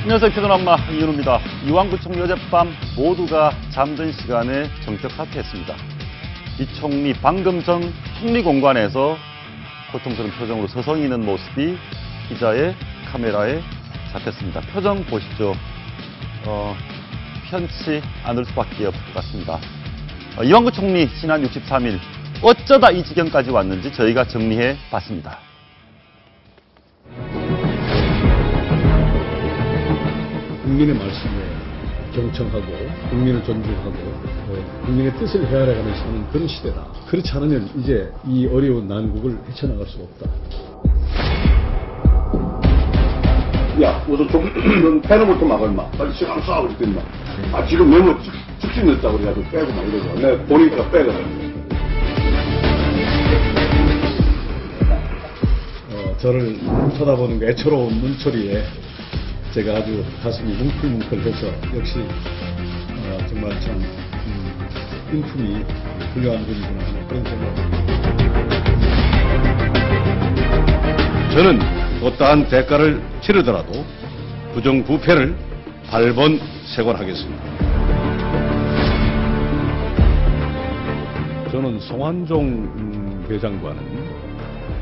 안녕하세요. 표준엄마 이윤우입니다. 이완구청 어젯밤 모두가 잠든 시간에 정격 사퇴했습니다. 이 총리 방금 전 총리 공관에서 고통스러운 표정으로 서성이는 모습이 기자의 카메라에 잡혔습니다. 표정 보십시오. 편치 않을 수밖에 없을 것 같습니다. 이완구 총리 지난 63일 어쩌다 이 지경까지 왔는지 저희가 정리해 봤습니다. 국민의 말씀에 경청하고 국민을 존중하고 국민의 뜻을 헤아려가는 사는 그런 시대다. 그렇지 않으면 이제 이 어려운 난국을 헤쳐나갈 수가 없다. 야, 우선 좀 패너부터 막아 임마. 빨리 시간 쏴 그랬더니 임마. 아 지금 너무 직진 넣었다고 그래가지고 빼고 막 이러고. 내가 보니까 빼거든. 저를 쳐다보는 그 애처로운 눈초리에 제가 아주 가슴이 뭉클뭉클해서 역시 정말 참 인품이 훌륭한 분이구나 하는 그런 생각. 저는 어떠한 대가를 치르더라도 부정부패를 8번 세관하겠습니다. 저는 송환종 회장과는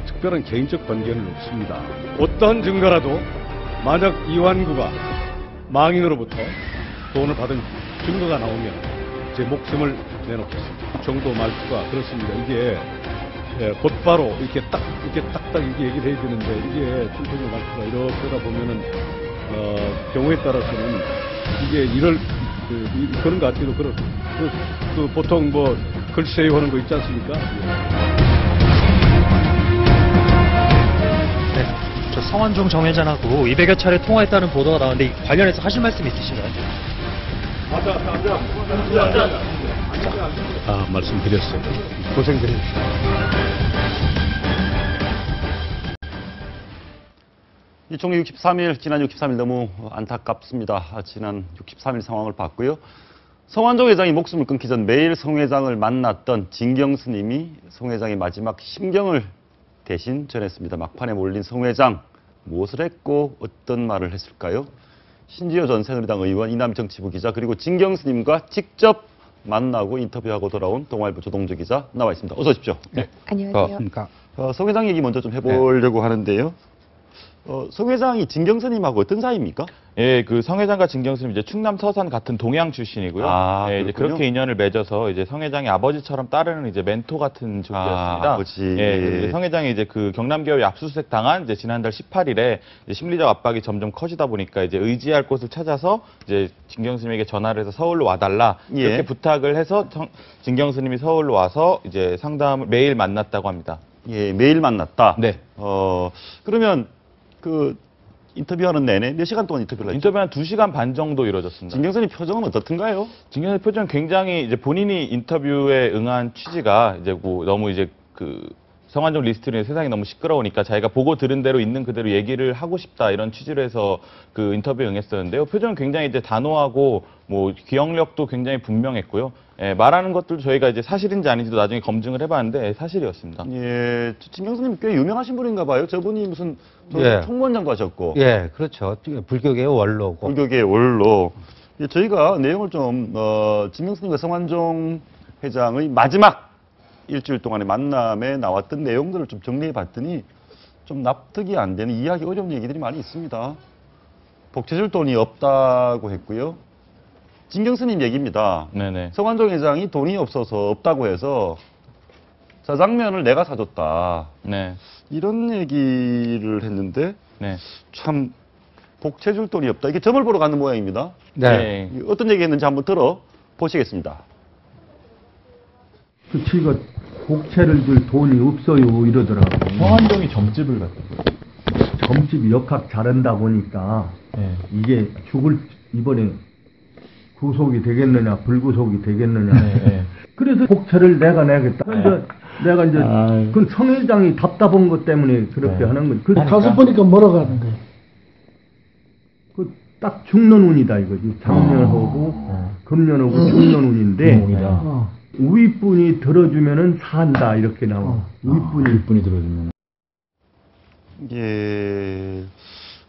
특별한 개인적 관계는 없습니다. 어떠한 증거라도 만약 이완구가 망인으로부터 돈을 받은 증거가 나오면 제 목숨을 내놓겠습니다. 그 정도 말투가 그렇습니다. 이게 곧바로 이렇게 딱딱 이렇게 얘기를 해야 되는데 이게 충청도 말투가 이렇게 하다 보면은 경우에 따라서는 이게 그런 것 같아도 그 보통 뭐 글쎄요 하는 거 있지 않습니까? 저 성완종 정 회장하고 200여 차례 통화했다는 보도가 나왔는데 관련해서 하실 말씀 있으신가요? 말씀드렸어요. 고생드렸습니다. 이 총리 63일, 지난 63일 너무 안타깝습니다. 지난 63일 상황을 봤고요. 성완종 회장이 목숨을 끊기 전 매일 성 회장을 만났던 진경 스님이 성 회장의 마지막 심경을 대신 전했습니다. 막판에 몰린 성 회장, 무엇을 했고 어떤 말을 했을까요? 신지효 전 새누리당 의원, 이남 정치부 기자, 그리고 진경 스님과 직접 만나고 인터뷰하고 돌아온 동아일보 조동주 기자 나와 있습니다. 어서 오십시오. 네, 안녕하세요. 성 회장 얘기 먼저 좀 해보려고 하는데요. 성 회장이 진경 스님하고 어떤 사이입니까? 예, 그 성 회장과 진경 스님 이제 충남 서산 같은 동양 출신이고요. 아, 예, 이제 그렇게 인연을 맺어서 이제 성 회장의 아버지처럼 따르는 이제 멘토 같은 존재였습니다. 아버지. 예, 성 회장이 이제 그 경남교회 압수수색 당한 이제 지난달 18일에 이제 심리적 압박이 점점 커지다 보니까 이제 의지할 곳을 찾아서 이제 진경 스님에게 전화를 해서 서울로 와달라 이렇게 부탁을 해서 진경 스님이 서울로 와서 이제 상담을 매일 만났다고 합니다. 예, 매일 만났다. 네. 그러면 그 인터뷰하는 내내 몇 시간 동안 인터뷰를 했죠? 인터뷰 한 2시간 반 정도 이루어졌습니다. 진경 스님 표정은 어떻던가요? 진경 스님 표정 굉장히 이제 본인이 인터뷰에 응한 취지가 이제 뭐 너무 이제 그 성완종 리스트로 세상이 너무 시끄러우니까 자기가 보고 들은 대로 있는 그대로 얘기를 하고 싶다 이런 취지로 해서 그 인터뷰에 응했었는데요. 표정은 굉장히 이제 단호하고 뭐 기억력도 굉장히 분명했고요. 예, 말하는 것들도 저희가 이제 사실인지 아닌지도 나중에 검증을 해봤는데 사실이었습니다. 예, 진경 스님 꽤 유명하신 분인가 봐요. 저분이 무슨 총무원장도 하셨고. 예, 그렇죠. 불교계의 원로고. 불교계의 원로. 예, 저희가 내용을 좀 진경 스님과 성완종 회장의 마지막 일주일 동안의 만남에 나왔던 내용들을 좀 정리해 봤더니 좀 납득이 안 되는, 이해하기 어려운 얘기들이 많이 있습니다. 복채줄 돈이 없다고 했고요. 진경 스님 얘기입니다. 네네. 성완종 회장이 돈이 없어서 없다고 해서 짜장면을 내가 사줬다. 네. 이런 얘기를 했는데 네. 참 복채줄 돈이 없다. 이게 점을 보러 가는 모양입니다. 네. 어떤 얘기 했는지 한번 들어보시겠습니다. 그 저희가 복채를 줄 돈이 없어요 이러더라고. 성완종이 점집을 갔다. 점집 역학 잘한다 보니까 이게 이번에 구속이 되겠느냐 불구속이 되겠느냐. 그래서 복채를 내가 내겠다. 내가 이제 그건 성 회장이 답답한 것 때문에 그렇게 하는 거지. 그 가서 보니까 뭐라고 하는데? 그 딱 중년운이다 이거지. 작년하고 금년하고 중년운인데 우윗분이 들어주면은 산다 이렇게 나와. 윗분이 들어주면. 예.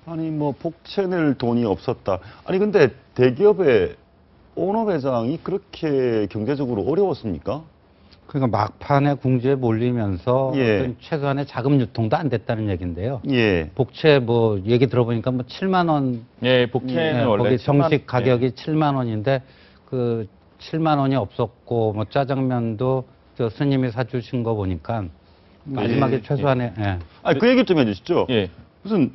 아니 뭐 복채낼 돈이 없었다. 아니 근데 대기업의 오너 회장이 그렇게 경제적으로 어려웠습니까? 그러니까 막판에 궁지에 몰리면서 예. 어떤 최소한의 자금 유통도 안 됐다는 얘기인데요. 예. 복채 뭐 얘기 들어보니까 뭐 7만 원, 예, 복채는 예, 원래 거기 7만 정식 가격이 7만 원인데 그 7만 원이 없었고 뭐 짜장면도 저 스님이 사주신 거 보니까 마지막에 최소한의 예. 아니 그 얘기 좀 해주시죠. 예. 무슨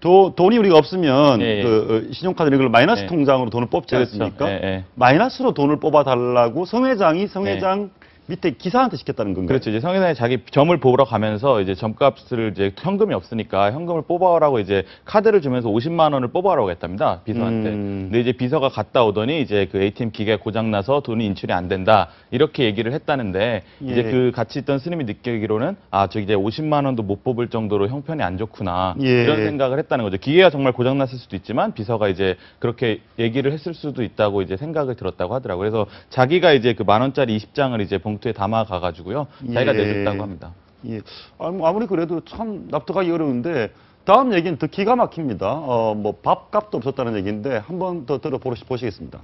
돈이 우리가 없으면 예, 예. 그 신용카드 이걸 마이너스 예. 통장으로 돈을 뽑지 그렇죠. 않습니까? 예, 예. 마이너스로 돈을 뽑아달라고 성 회장 밑에 기사한테 시켰다는 건가요? 그렇죠. 이제 성 회장이 자기 점을 보러 가면서 이제 점값을 이제 현금이 없으니까 현금을 뽑아오라고 이제 카드를 주면서 50만 원을 뽑아오라고 했답니다. 비서한테. 근데 이제 비서가 갔다 오더니 이제 그 ATM 기계가 고장나서 돈이 인출이 안 된다. 이렇게 얘기를 했다는데 이제 예. 그 같이 있던 스님이 느끼기로는 아, 저기 이제 50만 원도 못 뽑을 정도로 형편이 안 좋구나. 예. 이런 생각을 했다는 거죠. 기계가 정말 고장났을 수도 있지만 비서가 이제 그렇게 얘기를 했을 수도 있다고 이제 생각을 들었다고 하더라고요. 그래서 자기가 이제 그 10,000원짜리 20장을 이제 봉투에 담아 가가지고요. 자기가 예. 내줬다고 합니다. 예. 아무리 그래도 참 납득하기 어려운데 다음 얘기는 더 기가 막힙니다. 뭐 밥값도 없었다는 얘기인데 한 번 더 들어보시겠습니다.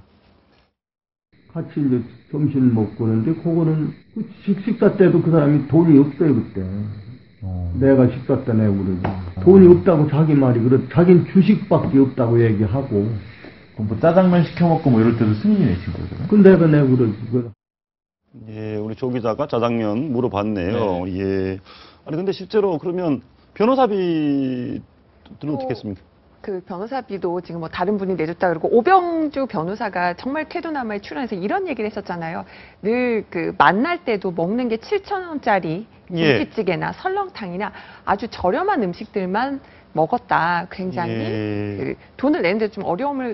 같이 이제 점심 먹고 그러는데 그거는 그 식사 때도 그 사람이 돈이 없어요 그때. 내가 식사 때 내고 그러지. 돈이 없다고 자기 말이 자긴 주식밖에 없다고 얘기하고. 그럼 뭐 짜장면 시켜 먹고 뭐 이럴 때도 스님이 내신 거죠? 그 내가 내고 그러지. 예, 우리 조 기자가 짜장면 물어봤네요. 예. 아니 근데 실제로 그러면 변호사비들은 어떻게 했습니까? 그 변호사비도 지금 뭐 다른 분이 내줬다 그러고 오병주 변호사가 정말 태도남아에 출연해서 이런 얘기를 했었잖아요. 늘 그 만날 때도 먹는 게 7,000원짜리 예. 김치찌개나 설렁탕이나 아주 저렴한 음식들만 먹었다. 굉장히 예. 그 돈을 내는데 좀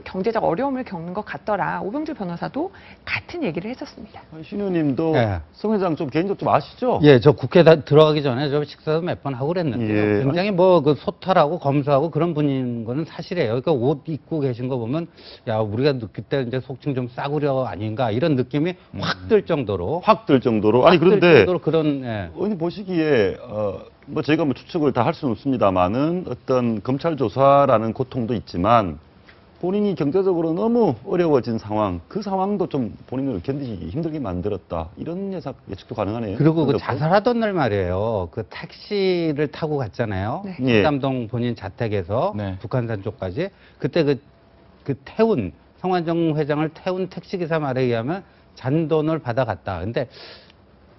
경제적 어려움을 겪는 것 같더라. 오병주 변호사도 같은 얘기를 했었습니다. 신 의원님도 예. 성 회장 좀 개인적으로 좀 아시죠? 예, 저 국회 들어가기 전에 저 식사도 몇 번 하고 그랬는데요. 예. 굉장히 뭐 그 소탈하고 검소하고 그런 분인 거는 사실이에요. 그러니까 옷 입고 계신 거 보면 야 우리가 그때 이제 속칭 좀 싸구려 아닌가 이런 느낌이 확 들 정도로 확 들 정도로. 아니 확들 그런데 정도로 그런 예. 의원님 보시기에 뭐 저희가 뭐 추측을 다 할 수는 없습니다만은 어떤 검찰 조사라는 고통도 있지만 본인이 경제적으로 너무 어려워진 상황, 그 상황도 좀 본인을 견디기 힘들게 만들었다. 이런 예측도 가능하네요. 그리고 그 그렇죠? 자살하던 날 말이에요. 그 택시를 타고 갔잖아요. 네. 예. 삼담동 본인 자택에서 네. 북한산 쪽까지. 그때 그 태운 성완종 회장을 태운 택시기사 말에 의하면 잔돈을 받아갔다. 근데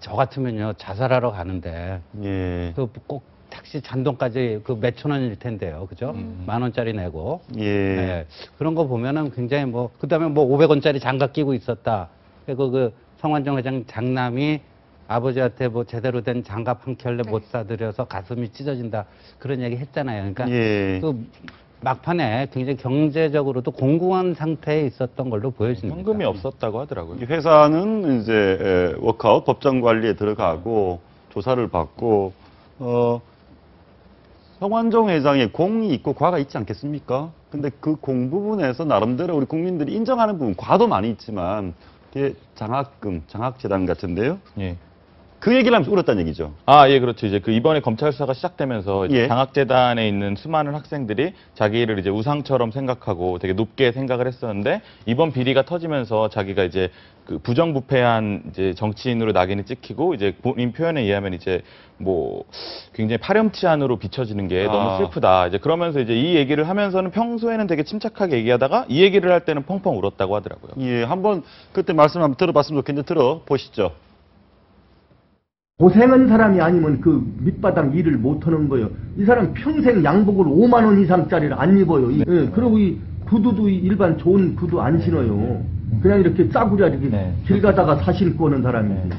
저 같으면요 자살하러 가는데 예. 그 꼭 택시 잔돈까지 그 몇천 원일 텐데요, 그죠? 10,000원짜리 내고. 예. 네. 그런 거 보면은 굉장히 뭐 그다음에 뭐 500원짜리 장갑 끼고 있었다. 그리고 그 성완종 회장 장남이 아버지한테 뭐 제대로 된 장갑 한 켤레 못 사드려서 가슴이 찢어진다 그런 얘기 했잖아요. 그러니까 예. 그 막판에 굉장히 경제적으로도 공공한 상태에 있었던 걸로 보여집니다. 현금이 없었다고 하더라고요. 이 회사는 이제 워크아웃 법정 관리에 들어가고 조사를 받고 성완종 회장의 공이 있고 과가 있지 않겠습니까? 근데 그 공 부분에서 나름대로 우리 국민들이 인정하는 부분 과도 많이 있지만 그게 장학금, 장학재단 같은데요. 예. 그 얘기를 하면서 울었다는 얘기죠. 아, 예, 그렇죠. 이제 그 이번에 검찰 수사가 시작되면서 이제 예. 장학재단에 있는 수많은 학생들이 자기를 이제 우상처럼 생각하고 되게 높게 생각을 했었는데 이번 비리가 터지면서 자기가 이제 그 부정부패한 이제 정치인으로 낙인이 찍히고 이제 본인 표현에 의하면 이제 뭐 굉장히 파렴치한으로 비춰지는 게 너무 슬프다. 이제 그러면서 이제 이 얘기를 하면서는 평소에는 되게 침착하게 얘기하다가 이 얘기를 할 때는 펑펑 울었다고 하더라고요. 예, 한번 그때 말씀 한번 들어봤으면 좋겠는데 들어보시죠. 고생한 사람이 아니면 그 밑바닥 일을 못하는 거예요. 이 사람 평생 양복을 5만 원 이상짜리를 안 입어요. 예, 그리고 이 구두도 일반 좋은 구두 안 신어요. 그냥 이렇게 짜구려 이렇게 길 가다가 사신고 오는 사람이지.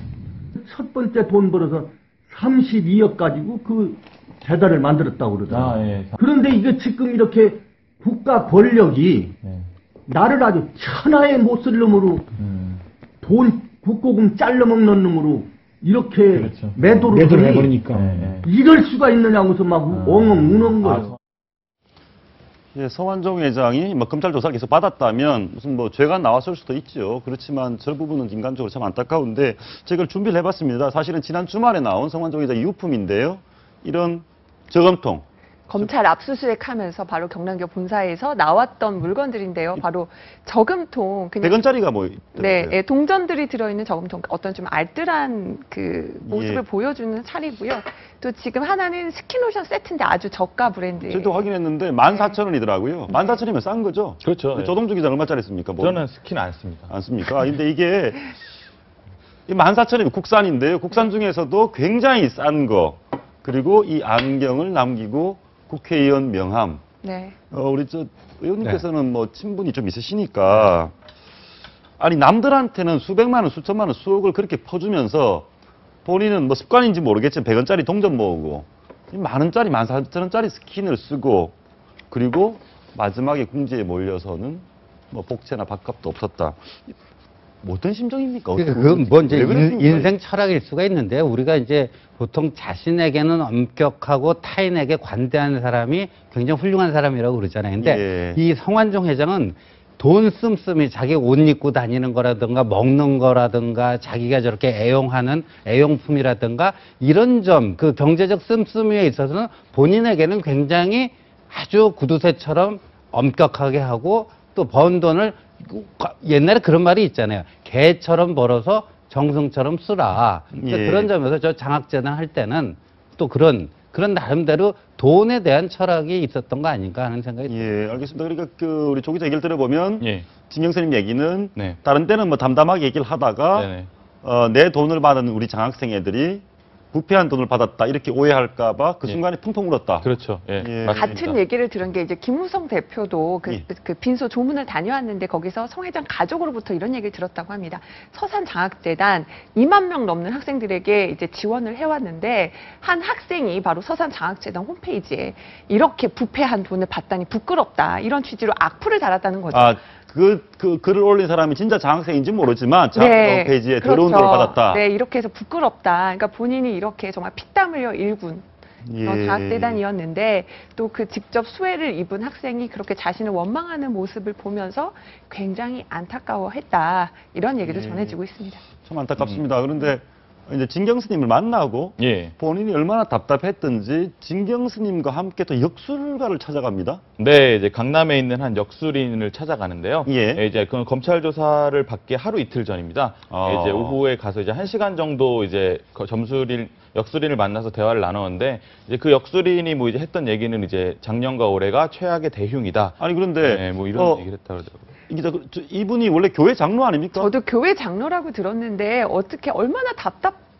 첫 번째 돈 벌어서 32억 가지고 그 재단을 만들었다고 그러더라고요. 그런데 이게 지금 이렇게 국가 권력이 나를 아주 천하의 못쓸 놈으로 돈 국고금 잘라먹는 놈으로 이렇게 매도를 해버리니까 이럴 수가 있느냐고서 막 엉엉 우는 거예요. 예, 성완종 회장이 뭐 검찰 조사를 계속 받았다면 무슨 뭐 죄가 나왔을 수도 있죠. 그렇지만 저 부분은 인간적으로 참 안타까운데 제가 준비를 해봤습니다. 사실은 지난 주말에 나온 성완종 회장 유품인데요. 이런 저금통 검찰 압수수색하면서 바로 경남기업 본사에서 나왔던 물건들인데요. 바로 저금통, 그냥 100원짜리가 뭐 네, 있더라고요. 예, 동전들이 들어있는 저금통, 어떤 좀 알뜰한 그 모습을 예. 보여주는 차리고요. 또 지금 하나는 스킨로션 세트인데 아주 저가 브랜드. 저도 확인했는데 14,000원이더라고요. 14,000원이면 싼 거죠? 그렇죠. 조동주 기자 얼마짜리 씁니까? 뭐. 저는 스킨 안 씁니다. 안 씁니까? 근데 이게 14,000원이면 국산인데요. 국산 중에서도 굉장히 싼 거. 그리고 이 안경을 남기고 국회의원 명함. 네. 우리 저 의원님께서는 뭐 친분이 좀 있으시니까 아니 남들한테는 수백만 원, 수천만 원, 수억을 그렇게 퍼주면서 본인은 뭐 습관인지 모르겠지만 100원짜리 동전 모으고 이 만 원짜리, 14,000원짜리 스킨을 쓰고 그리고 마지막에 궁지에 몰려서는 뭐 복채나 밥값도 없었다. 뭐 어떤 심정입니까? 그건 뭐 이제 왜 그렇습니까? 인생 철학일 수가 있는데 우리가 이제 보통 자신에게는 엄격하고 타인에게 관대한 사람이 굉장히 훌륭한 사람이라고 그러잖아요. 근데 예. 이 성완종 회장은 돈 씀씀이 자기 옷 입고 다니는 거라든가 먹는 거라든가 자기가 저렇게 애용하는 애용품이라든가 이런 점, 그 경제적 씀씀이에 있어서는 본인에게는 굉장히 아주 구두쇠처럼 엄격하게 하고 또 번 돈을 옛날에 그런 말이 있잖아요. 개처럼 벌어서 정성처럼 쓰라. 그러니까 예. 그런 점에서 저 장학재단 할 때는 또 그런 나름대로 돈에 대한 철학이 있었던 거 아닌가 하는 생각이 듭니다. 예, 알겠습니다. 그러니까 그 우리 조 기자 얘기를 들어보면 예. 진경선님 얘기는 네. 다른 때는 뭐 담담하게 얘기를 하다가 네네. 내 돈을 받은 우리 장학생 애들이 부패한 돈을 받았다 이렇게 오해할까봐 그 예. 순간에 퉁퉁 울었다. 그렇죠. 예. 예. 맞습니다. 같은 얘기를 들은 게 이제 김무성 대표도 예. 그 빈소 조문을 다녀왔는데 거기서 성 회장 가족으로부터 이런 얘기를 들었다고 합니다. 서산장학재단 2만 명 넘는 학생들에게 이제 지원을 해왔는데 한 학생이 바로 서산장학재단 홈페이지에 이렇게 부패한 돈을 받다니 부끄럽다 이런 취지로 악플을 달았다는 거죠. 그 글을 올린 사람이 진짜 장학생인지 모르지만 장학생 홈페이지에 그렇죠. 더러운 돈을 받았다. 네, 이렇게 해서 부끄럽다. 그러니까 본인이 이렇게 정말 피땀 흘려 일군 예. 장학재단이었는데 또 그 직접 수혜를 입은 학생이 그렇게 자신을 원망하는 모습을 보면서 굉장히 안타까워했다. 이런 얘기도 예. 전해지고 있습니다. 참 안타깝습니다. 그런데 이제 진경스님을 만나고 예. 본인이 얼마나 답답했던지 진경스님과 함께 또 역술가를 찾아갑니다. 네, 이제 강남에 있는 한 역술인을 찾아가는데요. 예. 이제 그 검찰 조사를 받기 하루 이틀 전입니다. 아. 이제 오후에 가서 이제 1시간 정도 이제 역술인을 만나서 대화를 나눴는데 이제 그 역술인이 뭐 이제 했던 얘기는 이제 작년과 올해가 최악의 대흉이다. 아니 그런데 네, 뭐 이런 얘기를 했다고 그러더라고요. 이분이 원래 교회 장로 아닙니까? 저도 교회 장로라고 들었는데 어떻게 얼마나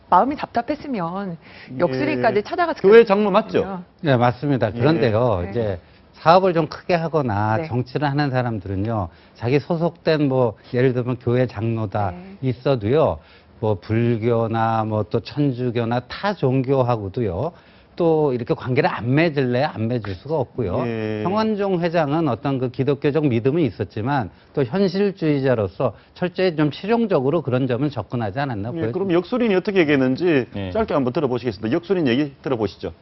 마음이 답답했으면 역술인까지 찾아가서 교회 장로 맞죠? 네, 맞습니다. 그런데요, 예. 이제 사업을 좀 크게 하거나 네. 정치를 하는 사람들은요, 자기 소속된 뭐, 예를 들면 교회 장로다 네. 있어도요, 뭐, 불교나 뭐 또 천주교나 타 종교하고도요, 또 이렇게 관계를 안 맺을래 안 맺을 수가 없고요. 예. 성완종 회장은 어떤 그 기독교적 믿음은 있었지만 또 현실주의자로서 철저히 좀 실용적으로 그런 점은 접근하지 않았나 예, 보여요. 그럼 역술인이 어떻게 얘기했는지 예. 짧게 한번 들어보시겠습니다. 역술인 얘기 들어보시죠.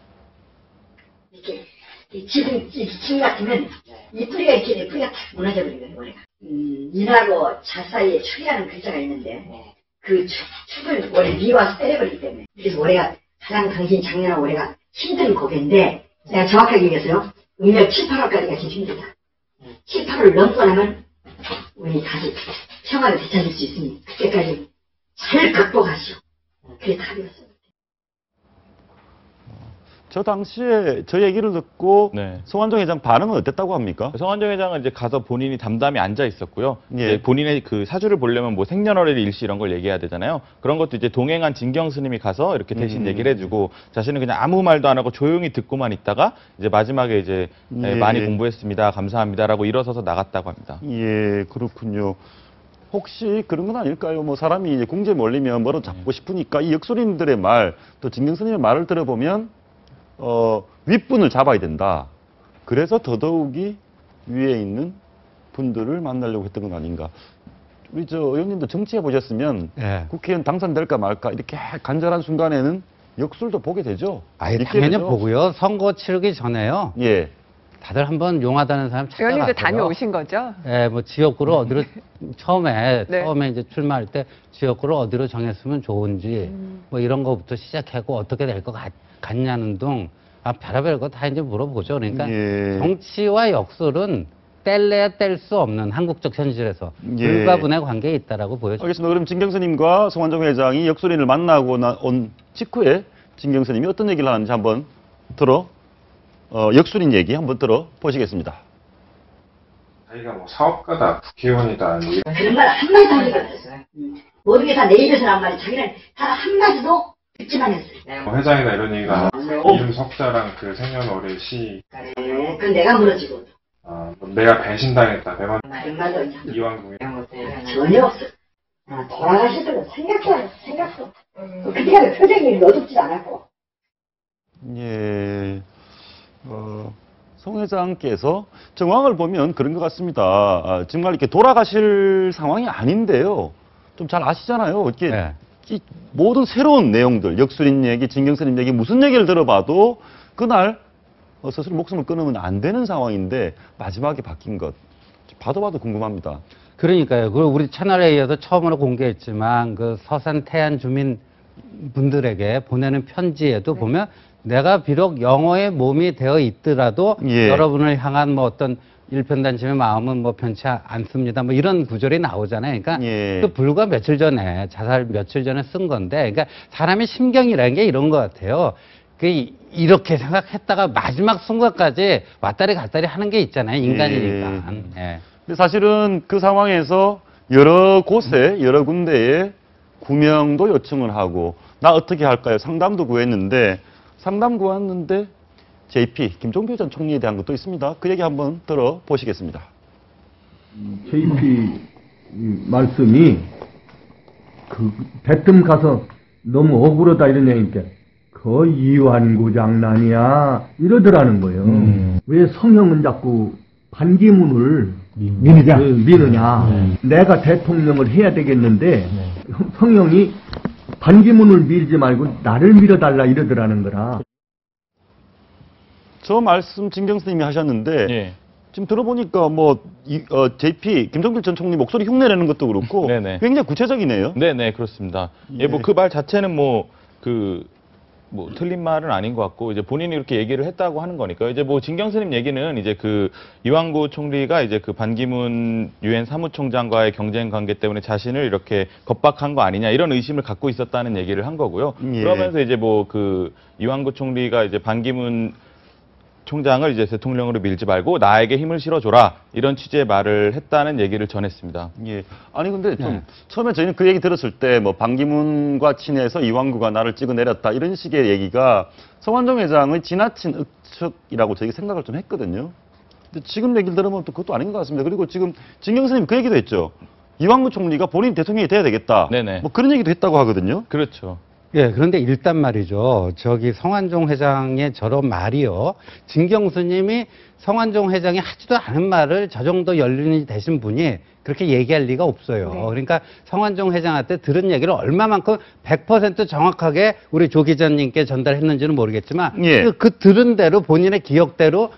이렇게 지금 같으면 이 뿌리가 이렇게 뿌리가 탁 무너져버리거든요. 원래가 인하고 자 사이에 축이라는 글자가 있는데 그 축을 원래 미와서 때려버리기 때문에 그래서 올해가 가장 당신 작년하고 올해가 힘든 고개인데 내가 정확하게 얘기해서요. 음력 7, 8월까지가 제일 힘들다. 7, 8월 넘고 나면 우리 다시 평화를 되찾을 수 있으니 그때까지 잘 극복하시오. 그게 답이었어요. 저 당시에 저 얘기를 듣고 네. 성완종 회장 반응은 어땠다고 합니까? 성완종 회장은 이제 가서 본인이 담담히 앉아 있었고요. 예. 이제 본인의 그 사주를 보려면 뭐 생년월일 일시 이런 걸 얘기해야 되잖아요. 그런 것도 이제 동행한 진경 스님이 가서 이렇게 대신 얘기를 해주고 자신은 그냥 아무 말도 안 하고 조용히 듣고만 있다가 이제 마지막에 이제 예. 많이 공부했습니다. 감사합니다라고 일어서서 나갔다고 합니다. 예, 그렇군요. 혹시 그런 건 아닐까요? 뭐 사람이 이제 궁지에 몰리면 뭐로 잡고 싶으니까 이 역술인들의 말, 또 진경 스님의 말을 들어보면 윗분을 잡아야 된다. 그래서 더더욱이 위에 있는 분들을 만나려고 했던 건 아닌가. 우리 저 의원님도 정치해 보셨으면 예. 국회의원 당선될까 말까 이렇게 간절한 순간에는 역술도 보게 되죠. 아예 믿게 당연히 되죠? 보고요. 선거 치르기 전에요. 예. 다들 한번 용하다는 사람 찾아가세요. 의원님도 다녀오신 거죠? 예, 뭐 지역구를 어디로 처음에 네. 이제 출마할 때 지역구를 어디로 정했으면 좋은지 뭐 이런 거부터 시작하고 어떻게 될 것 같냐는 등 별의별 거 다 이제 물어보죠. 그러니까 예. 정치와 역술은 뗄래야 뗄 수 없는 한국적 현실에서 예. 불가분의 관계에 있다라고 보여집니다. 알겠습니다. 그럼 진경스님과 송환종 회장이 역술인을 만나고 온 직후에 진경스님이 어떤 얘기를 하는지 한번 역술인 얘기 한번 들어보시겠습니다. 자기가 뭐 사업가다, 국회의원이다. 그런 말 한마디도 하지 못했어요. 모든 게 다 내 입에서란 말이 자기는 단 한마디도 듣지만 했어요. 뭐 회장이다 이런 얘기가 이름 석자랑 그 생년월일 시. 그건 내가 물어지고. 뭐 내가 배신당했다. 배만. 그런 말도 있잖아. 이왕국이. 전혀 없어. 돌아가시더라도 생각도. 그때까지 표정이 어둡지도 않았고. 예. 송 회장께서 정황을 보면 그런 것 같습니다. 정말 이렇게 돌아가실 상황이 아닌데요. 좀 잘 아시잖아요. 이렇게 네. 이 모든 새로운 내용들, 역술인 얘기, 진경스님 얘기, 무슨 얘기를 들어봐도 그날 스스로 목숨을 끊으면 안 되는 상황인데 마지막에 바뀐 것. 봐도 궁금합니다. 그러니까요. 그리고 우리 채널에 이어서 처음으로 공개했지만 그 서산 태안 주민 분들에게 보내는 편지에도 보면 내가 비록 영어의 몸이 되어 있더라도 예. 여러분을 향한 뭐 어떤 일편단심의 마음은 뭐 변치 않습니다. 뭐 이런 구절이 나오잖아요. 그러니까 예. 또 불과 며칠 전에 자살 며칠 전에 쓴 건데, 그러니까 사람의 심경이라는 게 이런 것 같아요. 이렇게 생각했다가 마지막 순간까지 왔다리 갔다리 하는 게 있잖아요. 인간이니까. 예. 근데 사실은 그 상황에서 여러 곳에 여러 군데에 구명도 요청을 하고 나 어떻게 할까요? 상담도 구했는데 상담 구했는데 JP 김종필 전 총리에 대한 것도 있습니다. 그 얘기 한번 들어보시겠습니다. JP 말씀이 대뜸 가서 너무 억울하다 이런 얘기니까 거의 이완구 장난이야 이러더라는 거예요. 왜 성형은 자꾸 반기문을 미느냐. 내가 대통령을 해야 되겠는데 성형이 반기문을 밀지 말고 나를 밀어달라 이러더라는 거라. 저 말씀 진경스님이 하셨는데 예. 지금 들어보니까 JP 김종필 전 총리 목소리 흉내내는 것도 그렇고 네네. 굉장히 구체적이네요. 네네, 그렇습니다. 예, 뭐 그 말 자체는 틀린 말은 아닌 것 같고, 이제 본인이 이렇게 얘기를 했다고 하는 거니까요. 이제 뭐 진경스님 얘기는 이제 이완구 총리가 이제 반기문 유엔 사무총장과의 경쟁 관계 때문에 자신을 이렇게 겁박한 거 아니냐, 이런 의심을 갖고 있었다는 얘기를 한 거고요. 예. 그러면서 이제 이완구 총리가 이제 반기문 총장을 이제 대통령으로 밀지 말고 나에게 힘을 실어줘라, 이런 취지의 말을 했다는 얘기를 전했습니다. 예. 아니 근데 처음에 저희는 그 얘기 들었을 때 반기문과 친해서 이완구가 나를 찍어내렸다 이런 식의 얘기가 송환종 회장의 지나친 억측이라고 저희가 생각을 좀 했거든요. 근데 지금 얘기를 들으면 또 그것도 아닌 것 같습니다. 그리고 지금 진경스님 그 얘기도 했죠. 이완구 총리가 본인 대통령이 돼야 되겠다. 네네. 그런 얘기도 했다고 하거든요. 그렇죠. 예, 그런데 일단 말이죠. 성환종 회장의 저런 말이요. 진경수님이 성환종 회장이 하지도 않은 말을 저 정도 연륜이 되신 분이 그렇게 얘기할 리가 없어요. 네. 그러니까 성환종 회장한테 들은 얘기를 얼마만큼 100% 정확하게 우리 조 기자님께 전달했는지는 모르겠지만 예. 그 들은 대로 본인의 기억대로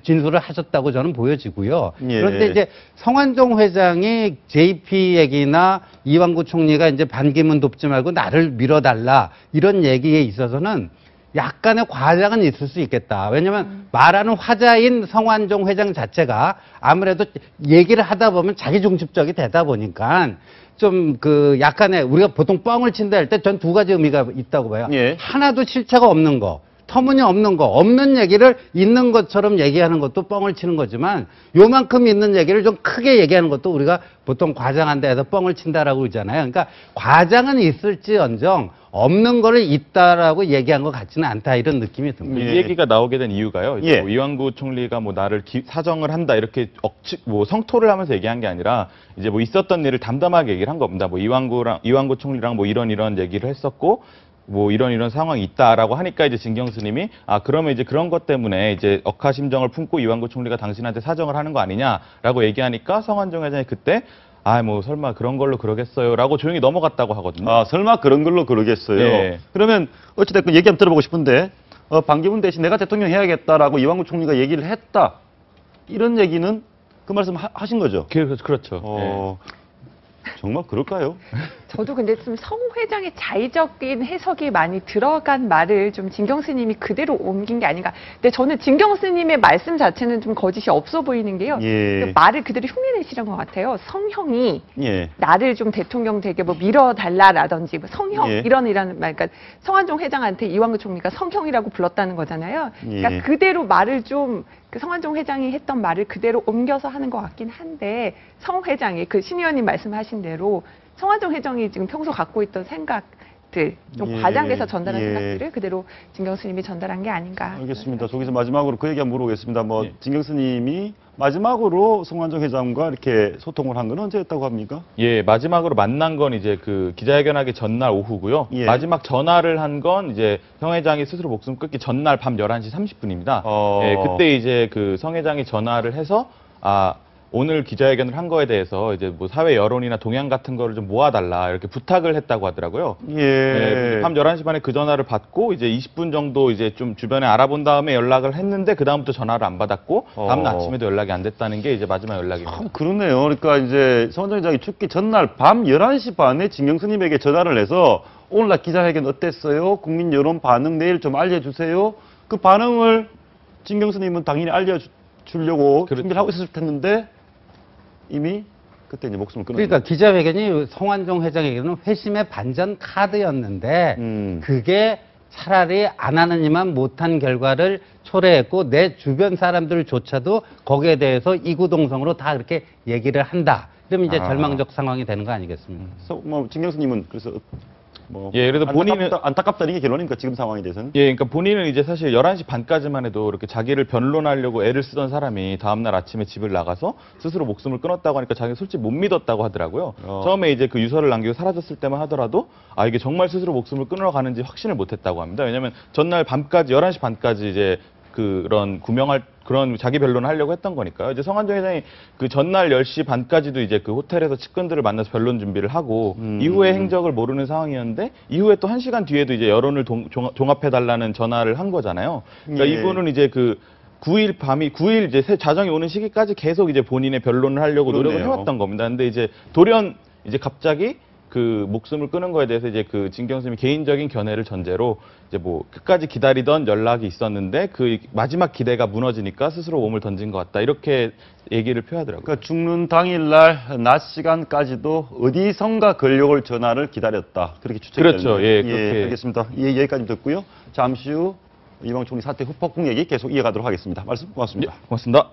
진술을 하셨다고 저는 보여지고요. 예. 그런데 이제 성환종 회장이 JP 얘기나 이완구 총리가 이제 반기문 돕지 말고 나를 밀어달라 이런 얘기에 있어서는 약간의 과장은 있을 수 있겠다. 왜냐하면 말하는 화자인 성환종 회장 자체가 아무래도 얘기를 하다 보면 자기중심적이 되다 보니까 좀 약간의 우리가 보통 뻥을 친다 할 때 전 두 가지 의미가 있다고 봐요. 예. 하나도 실체가 없는 거. 터무니없는 거, 없는 얘기를 있는 것처럼 얘기하는 것도 뻥을 치는 거지만 요만큼 있는 얘기를 좀 크게 얘기하는 것도 우리가 보통 과장한다 해서 뻥을 친다라고 그러잖아요. 그러니까 과장은 있을지언정 없는 거를 있다라고 얘기한 것 같지는 않다 이런 느낌이 듭니다. 이 얘기가 나오게 된 이유가요. 이제 예. 이완구 총리가 나를 사정을 한다 이렇게 성토를 하면서 얘기한 게 아니라 이제 있었던 일을 담담하게 얘기를 한 겁니다. 이완구 총리랑 이런 얘기를 했었고 이런 상황이 있다라고 하니까 이제 진경스님이 그러면 이제 그런 것 때문에 이제 억하심정을 품고 이완구 총리가 당신한테 사정을 하는 거 아니냐라고 얘기하니까 성환종 회장이 그때 설마 그런 걸로 그러겠어요라고 조용히 넘어갔다고 하거든요. 설마 그런 걸로 그러겠어요. 예. 그러면 어찌됐건 얘기 한번 들어보고 싶은데 반기문 대신 내가 대통령 해야겠다라고 이완구 총리가 얘기를 했다. 이런 얘기는 그 말씀 하신 거죠? 그렇죠. 정말 그럴까요? 저도 근데 좀 성 회장의 자의적인 해석이 많이 들어간 말을 좀 진경 스님이 그대로 옮긴 게 아닌가. 근데 저는 진경 스님의 말씀 자체는 좀 거짓이 없어 보이는 게요. 그 말을 그대로 흉내내시는 것 같아요. 성형이 나를 좀 대통령 되게 뭐 밀어달라라든지 뭐 성형 이런 말, 그러니까 성완종 회장한테 이완구 총리가 성형이라고 불렀다는 거잖아요. 그러니까 그대로 말을 좀 그 성완종 회장이 했던 말을 그대로 옮겨서 하는 것 같긴 한데 성 회장이 그 신 의원님 말씀하신 대로 성완종 회장이 지금 평소 갖고 있던 생각들 좀 과장돼서 전달한 생각들을 그대로 진경 스님이 전달한 게 아닌가. 알겠습니다. 저기서 마지막으로 그 얘기 한번 물어보겠습니다. 뭐 진경 스님이 마지막으로 성완종 회장과 이렇게 소통을 한 건 언제였다고 합니까? 예, 마지막으로 만난 건 이제 그 기자회견하기 전날 오후고요. 마지막 전화를 한 건 이제 성 회장이 스스로 목숨 끊기 전날 밤 11시 30분입니다. 예, 그때 이제 그 성 회장이 전화를 해서 오늘 기자회견을 한 거에 대해서 이제 뭐 사회 여론이나 동향 같은 거를 좀 모아달라 이렇게 부탁을 했다고 하더라고요. 네, 밤 11시 반에 그 전화를 받고 이제 20분 정도 이제 좀 주변에 알아본 다음에 연락을 했는데 그 다음부터 전화를 안 받았고 다음날 아침에도 연락이 안 됐다는 게 이제 마지막 연락입니다. 그러네요. 그러니까 이제 성완종 회장이 죽기 전날 밤 11시 반에 진경 스님에게 전화를 해서 오늘날 기자회견 어땠어요? 국민 여론 반응 내일 좀 알려주세요. 그 반응을 진경 스님은 당연히 알려주려고 준비를 하고 있었을 텐데 이미 그때 이제 목숨을 끊었죠. 그러니까 기자회견이 성완종 회장에게는 회심의 반전 카드였는데 그게 차라리 안 하느니만 못한 결과를 초래했고 내 주변 사람들조차도 거기에 대해서 이구동성으로 다 그렇게 얘기를 한다. 그러면 이제 절망적 상황이 되는 거 아니겠습니까? 뭐 진경 스님은 그래서 뭐 그래도 본인은 안타깝다는 게 결론이니까 지금 상황에 대해서는. 그러니까 본인은 이제 사실 11시 반까지만 해도 이렇게 자기를 변론하려고 애를 쓰던 사람이 다음날 아침에 집을 나가서 스스로 목숨을 끊었다고 하니까 자기가 솔직히 못 믿었다고 하더라고요. 처음에 이제 그 유서를 남기고 사라졌을 때만 하더라도 이게 정말 스스로 목숨을 끊으러 가는지 확신을 못 했다고 합니다. 왜냐면 전날 밤까지 11시 반까지 이제 그런 그런 자기 변론을 하려고 했던 거니까요. 이제 성완종 회장이 그 전날 10시 반까지도 이제 그 호텔에서 측근들을 만나서 변론 준비를 하고 이후의 행적을 모르는 상황이었는데 이후에 또 1시간 뒤에도 이제 여론을 종합해달라는 전화를 한 거잖아요. 그러니까 이분은 이제 그 9일 이제 자정이 오는 시기까지 계속 이제 본인의 변론을 하려고 노력을 해왔던 겁니다. 근데 이제 돌연 이제 갑자기 그 목숨을 끊은 거에 대해서 이제 그 진경 스님이 개인적인 견해를 전제로 이제 뭐 끝까지 기다리던 연락이 있었는데 그 마지막 기대가 무너지니까 스스로 몸을 던진 것 같다 이렇게 얘기를 표하더라고요. 그러니까 죽는 당일날 낮 시간까지도 어디선가 권력을 전화를 기다렸다 그렇게 추측되는. 그렇죠. 그렇게. 알겠습니다. 여기까지 듣고요. 잠시 후 이완구 총리 사퇴 후폭풍 얘기 계속 이어가도록 하겠습니다. 말씀 고맙습니다. 고맙습니다.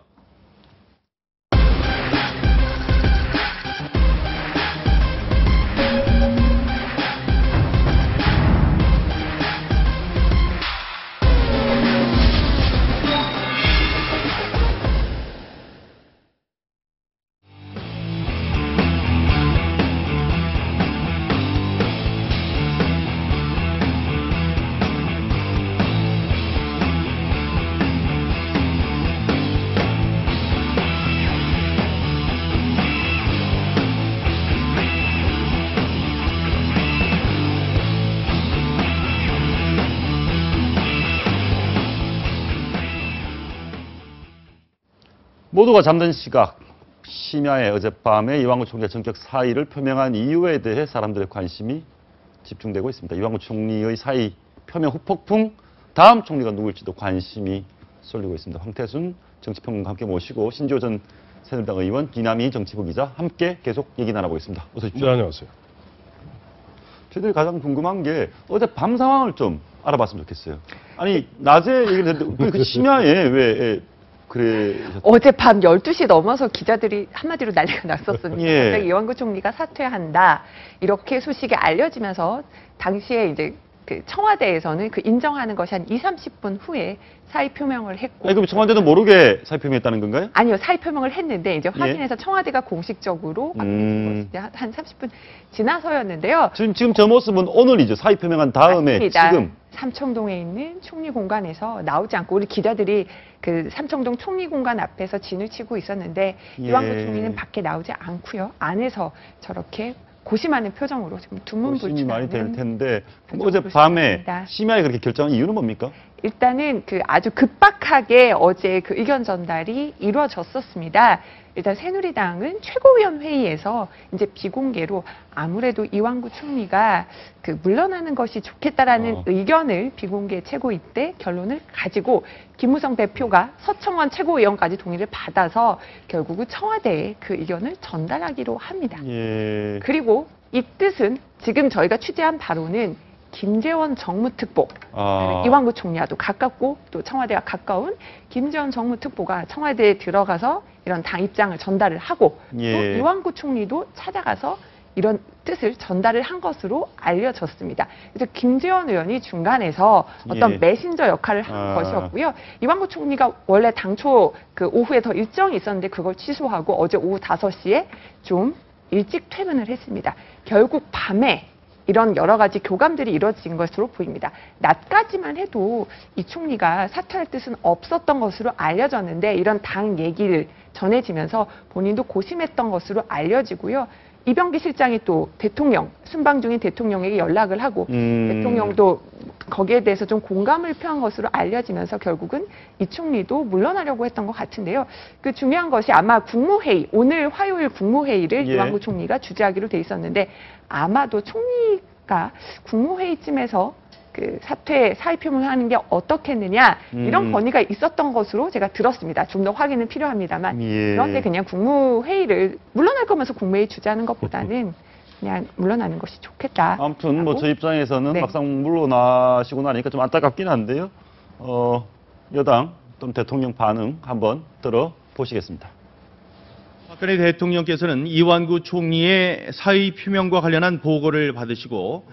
모두가 잠든 시각, 심야에 어젯밤에 이완구 총리가 전격 사의를 표명한 이유에 대해 사람들의 관심이 집중되고 있습니다. 이완구 총리의 사의 표명 후폭풍, 다음 총리가 누굴지도 관심이 쏠리고 있습니다. 황태순 정치평론가 함께 모시고 신지호 전 새누리당 의원, 이남희 정치부 기자 함께 계속 얘기 나눠보겠습니다. 어서 오십시오. 네, 안녕하세요. 저희들이 가장 궁금한 게 어제 밤 상황을 좀 알아봤으면 좋겠어요. 아니 낮에 얘기를 했는데 그 심야에 왜 그래? 어젯밤 12시 넘어서 기자들이 한마디로 난리가 났었습니다. 갑자기 이완구 총리가 사퇴한다 이렇게 소식이 알려지면서 당시에 이제 그 청와대에서는 그 인정하는 것이 한 30분 후에 사의 표명을 했고. 그럼 청와대도 모르게 사의 표명했다는 건가요? 아니요, 사의 표명을 했는데 이제 확인해서 청와대가 공식적으로 한 30분 지나서였는데요. 지금 저 모습은 오늘이죠. 사의 표명한 다음에 맞습니다. 지금. 삼청동에 있는 총리공관에서 나오지 않고 우리 기자들이 그 삼청동 총리공관 앞에서 진을 치고 있었는데 이완구 총리는 밖에 나오지 않고요. 안에서 저렇게 고심하는 표정으로 지금 두문불출하는 많이 될 텐데 어제 밤에 심야에 그렇게 결정한 이유는 뭡니까? 일단은 그 아주 급박하게 어제 그 의견 전달이 이루어졌었습니다. 일단 새누리당은 최고위원 회의에서 이제 비공개로 아무래도 이완구 총리가 그 물러나는 것이 좋겠다라는 의견을 비공개 최고위 때 결론을 가지고 김무성 대표가 서청원 최고위원까지 동의를 받아서 결국은 청와대에 그 의견을 전달하기로 합니다. 예. 그리고 이 뜻은 지금 저희가 취재한 바로는 김재원 정무특보, 이완구 총리와도 가깝고 또 청와대와 가까운 김재원 정무특보가 청와대에 들어가서 이런 당 입장을 전달을 하고 예. 또 이완구 총리도 찾아가서 이런 뜻을 전달을 한 것으로 알려졌습니다. 그래서 김재원 의원이 중간에서 어떤 예. 메신저 역할을 한 것이었고요. 이완구 총리가 원래 당초 그 오후에 더 일정이 있었는데 그걸 취소하고 어제 오후 5시에 좀 일찍 퇴근을 했습니다. 결국 밤에 이런 여러 가지 교감들이 이루어진 것으로 보입니다. 낮까지만 해도 이 총리가 사퇴할 뜻은 없었던 것으로 알려졌는데 이런 당 얘기를 전해지면서 본인도 고심했던 것으로 알려지고요. 이병기 실장이 또 대통령, 순방 중인 대통령에게 연락을 하고 대통령도 거기에 대해서 좀 공감을 표한 것으로 알려지면서 결국은 이 총리도 물러나려고 했던 것 같은데요. 그 중요한 것이 아마 국무회의, 오늘 화요일 국무회의를 예. 이완구 총리가 주재하기로 돼 있었는데 아마도 총리가 국무회의쯤에서 그 사퇴 사의 표명을 하는 게 어떻겠느냐 이런 건의가 있었던 것으로 제가 들었습니다. 좀 더 확인은 필요합니다만 예. 그런데 그냥 국무회의를 물러날 거면서 국무회의 주재하는 것보다는 그냥 물러나는 것이 좋겠다. 아무튼 뭐 저 입장에서는 네. 막상 물러나시고 나니까 좀 안타깝긴 한데요. 여당 또는 대통령 반응 한번 들어보시겠습니다. 박근혜 대통령께서는 이완구 총리의 사의 표명과 관련한 보고를 받으시고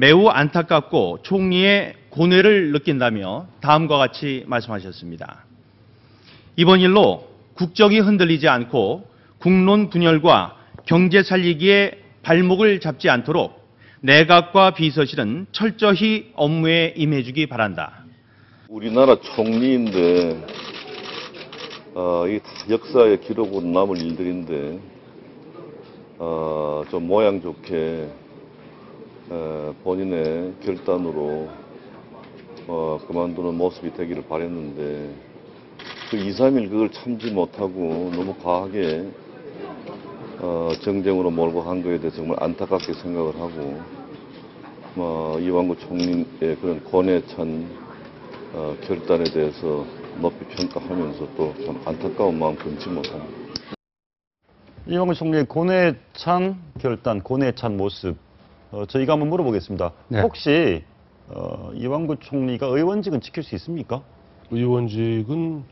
매우 안타깝고 총리의 고뇌를 느낀다며 다음과 같이 말씀하셨습니다. 이번 일로 국정이 흔들리지 않고 국론 분열과 경제 살리기에 발목을 잡지 않도록 내각과 비서실은 철저히 업무에 임해주기 바란다. 우리나라 총리인데 이게 다 역사의 기록으로 남을 일들인데 좀 모양 좋게 본인의 결단으로 그만두는 모습이 되기를 바랬는데 그 2, 3일 그걸 참지 못하고 너무 과하게 정쟁으로 몰고 간 거에 대해서 정말 안타깝게 생각을 하고 이완구 총리의 그런 고뇌 찬 결단에 대해서 높이 평가하면서 또 참 안타까운 마음 금치 못합니다. 이완구 총리의 고뇌 찬 결단, 고뇌 찬 모습 저희가 한번 물어보겠습니다. 네. 혹시 이완구 총리가 의원직은 지킬 수 있습니까? 의원직은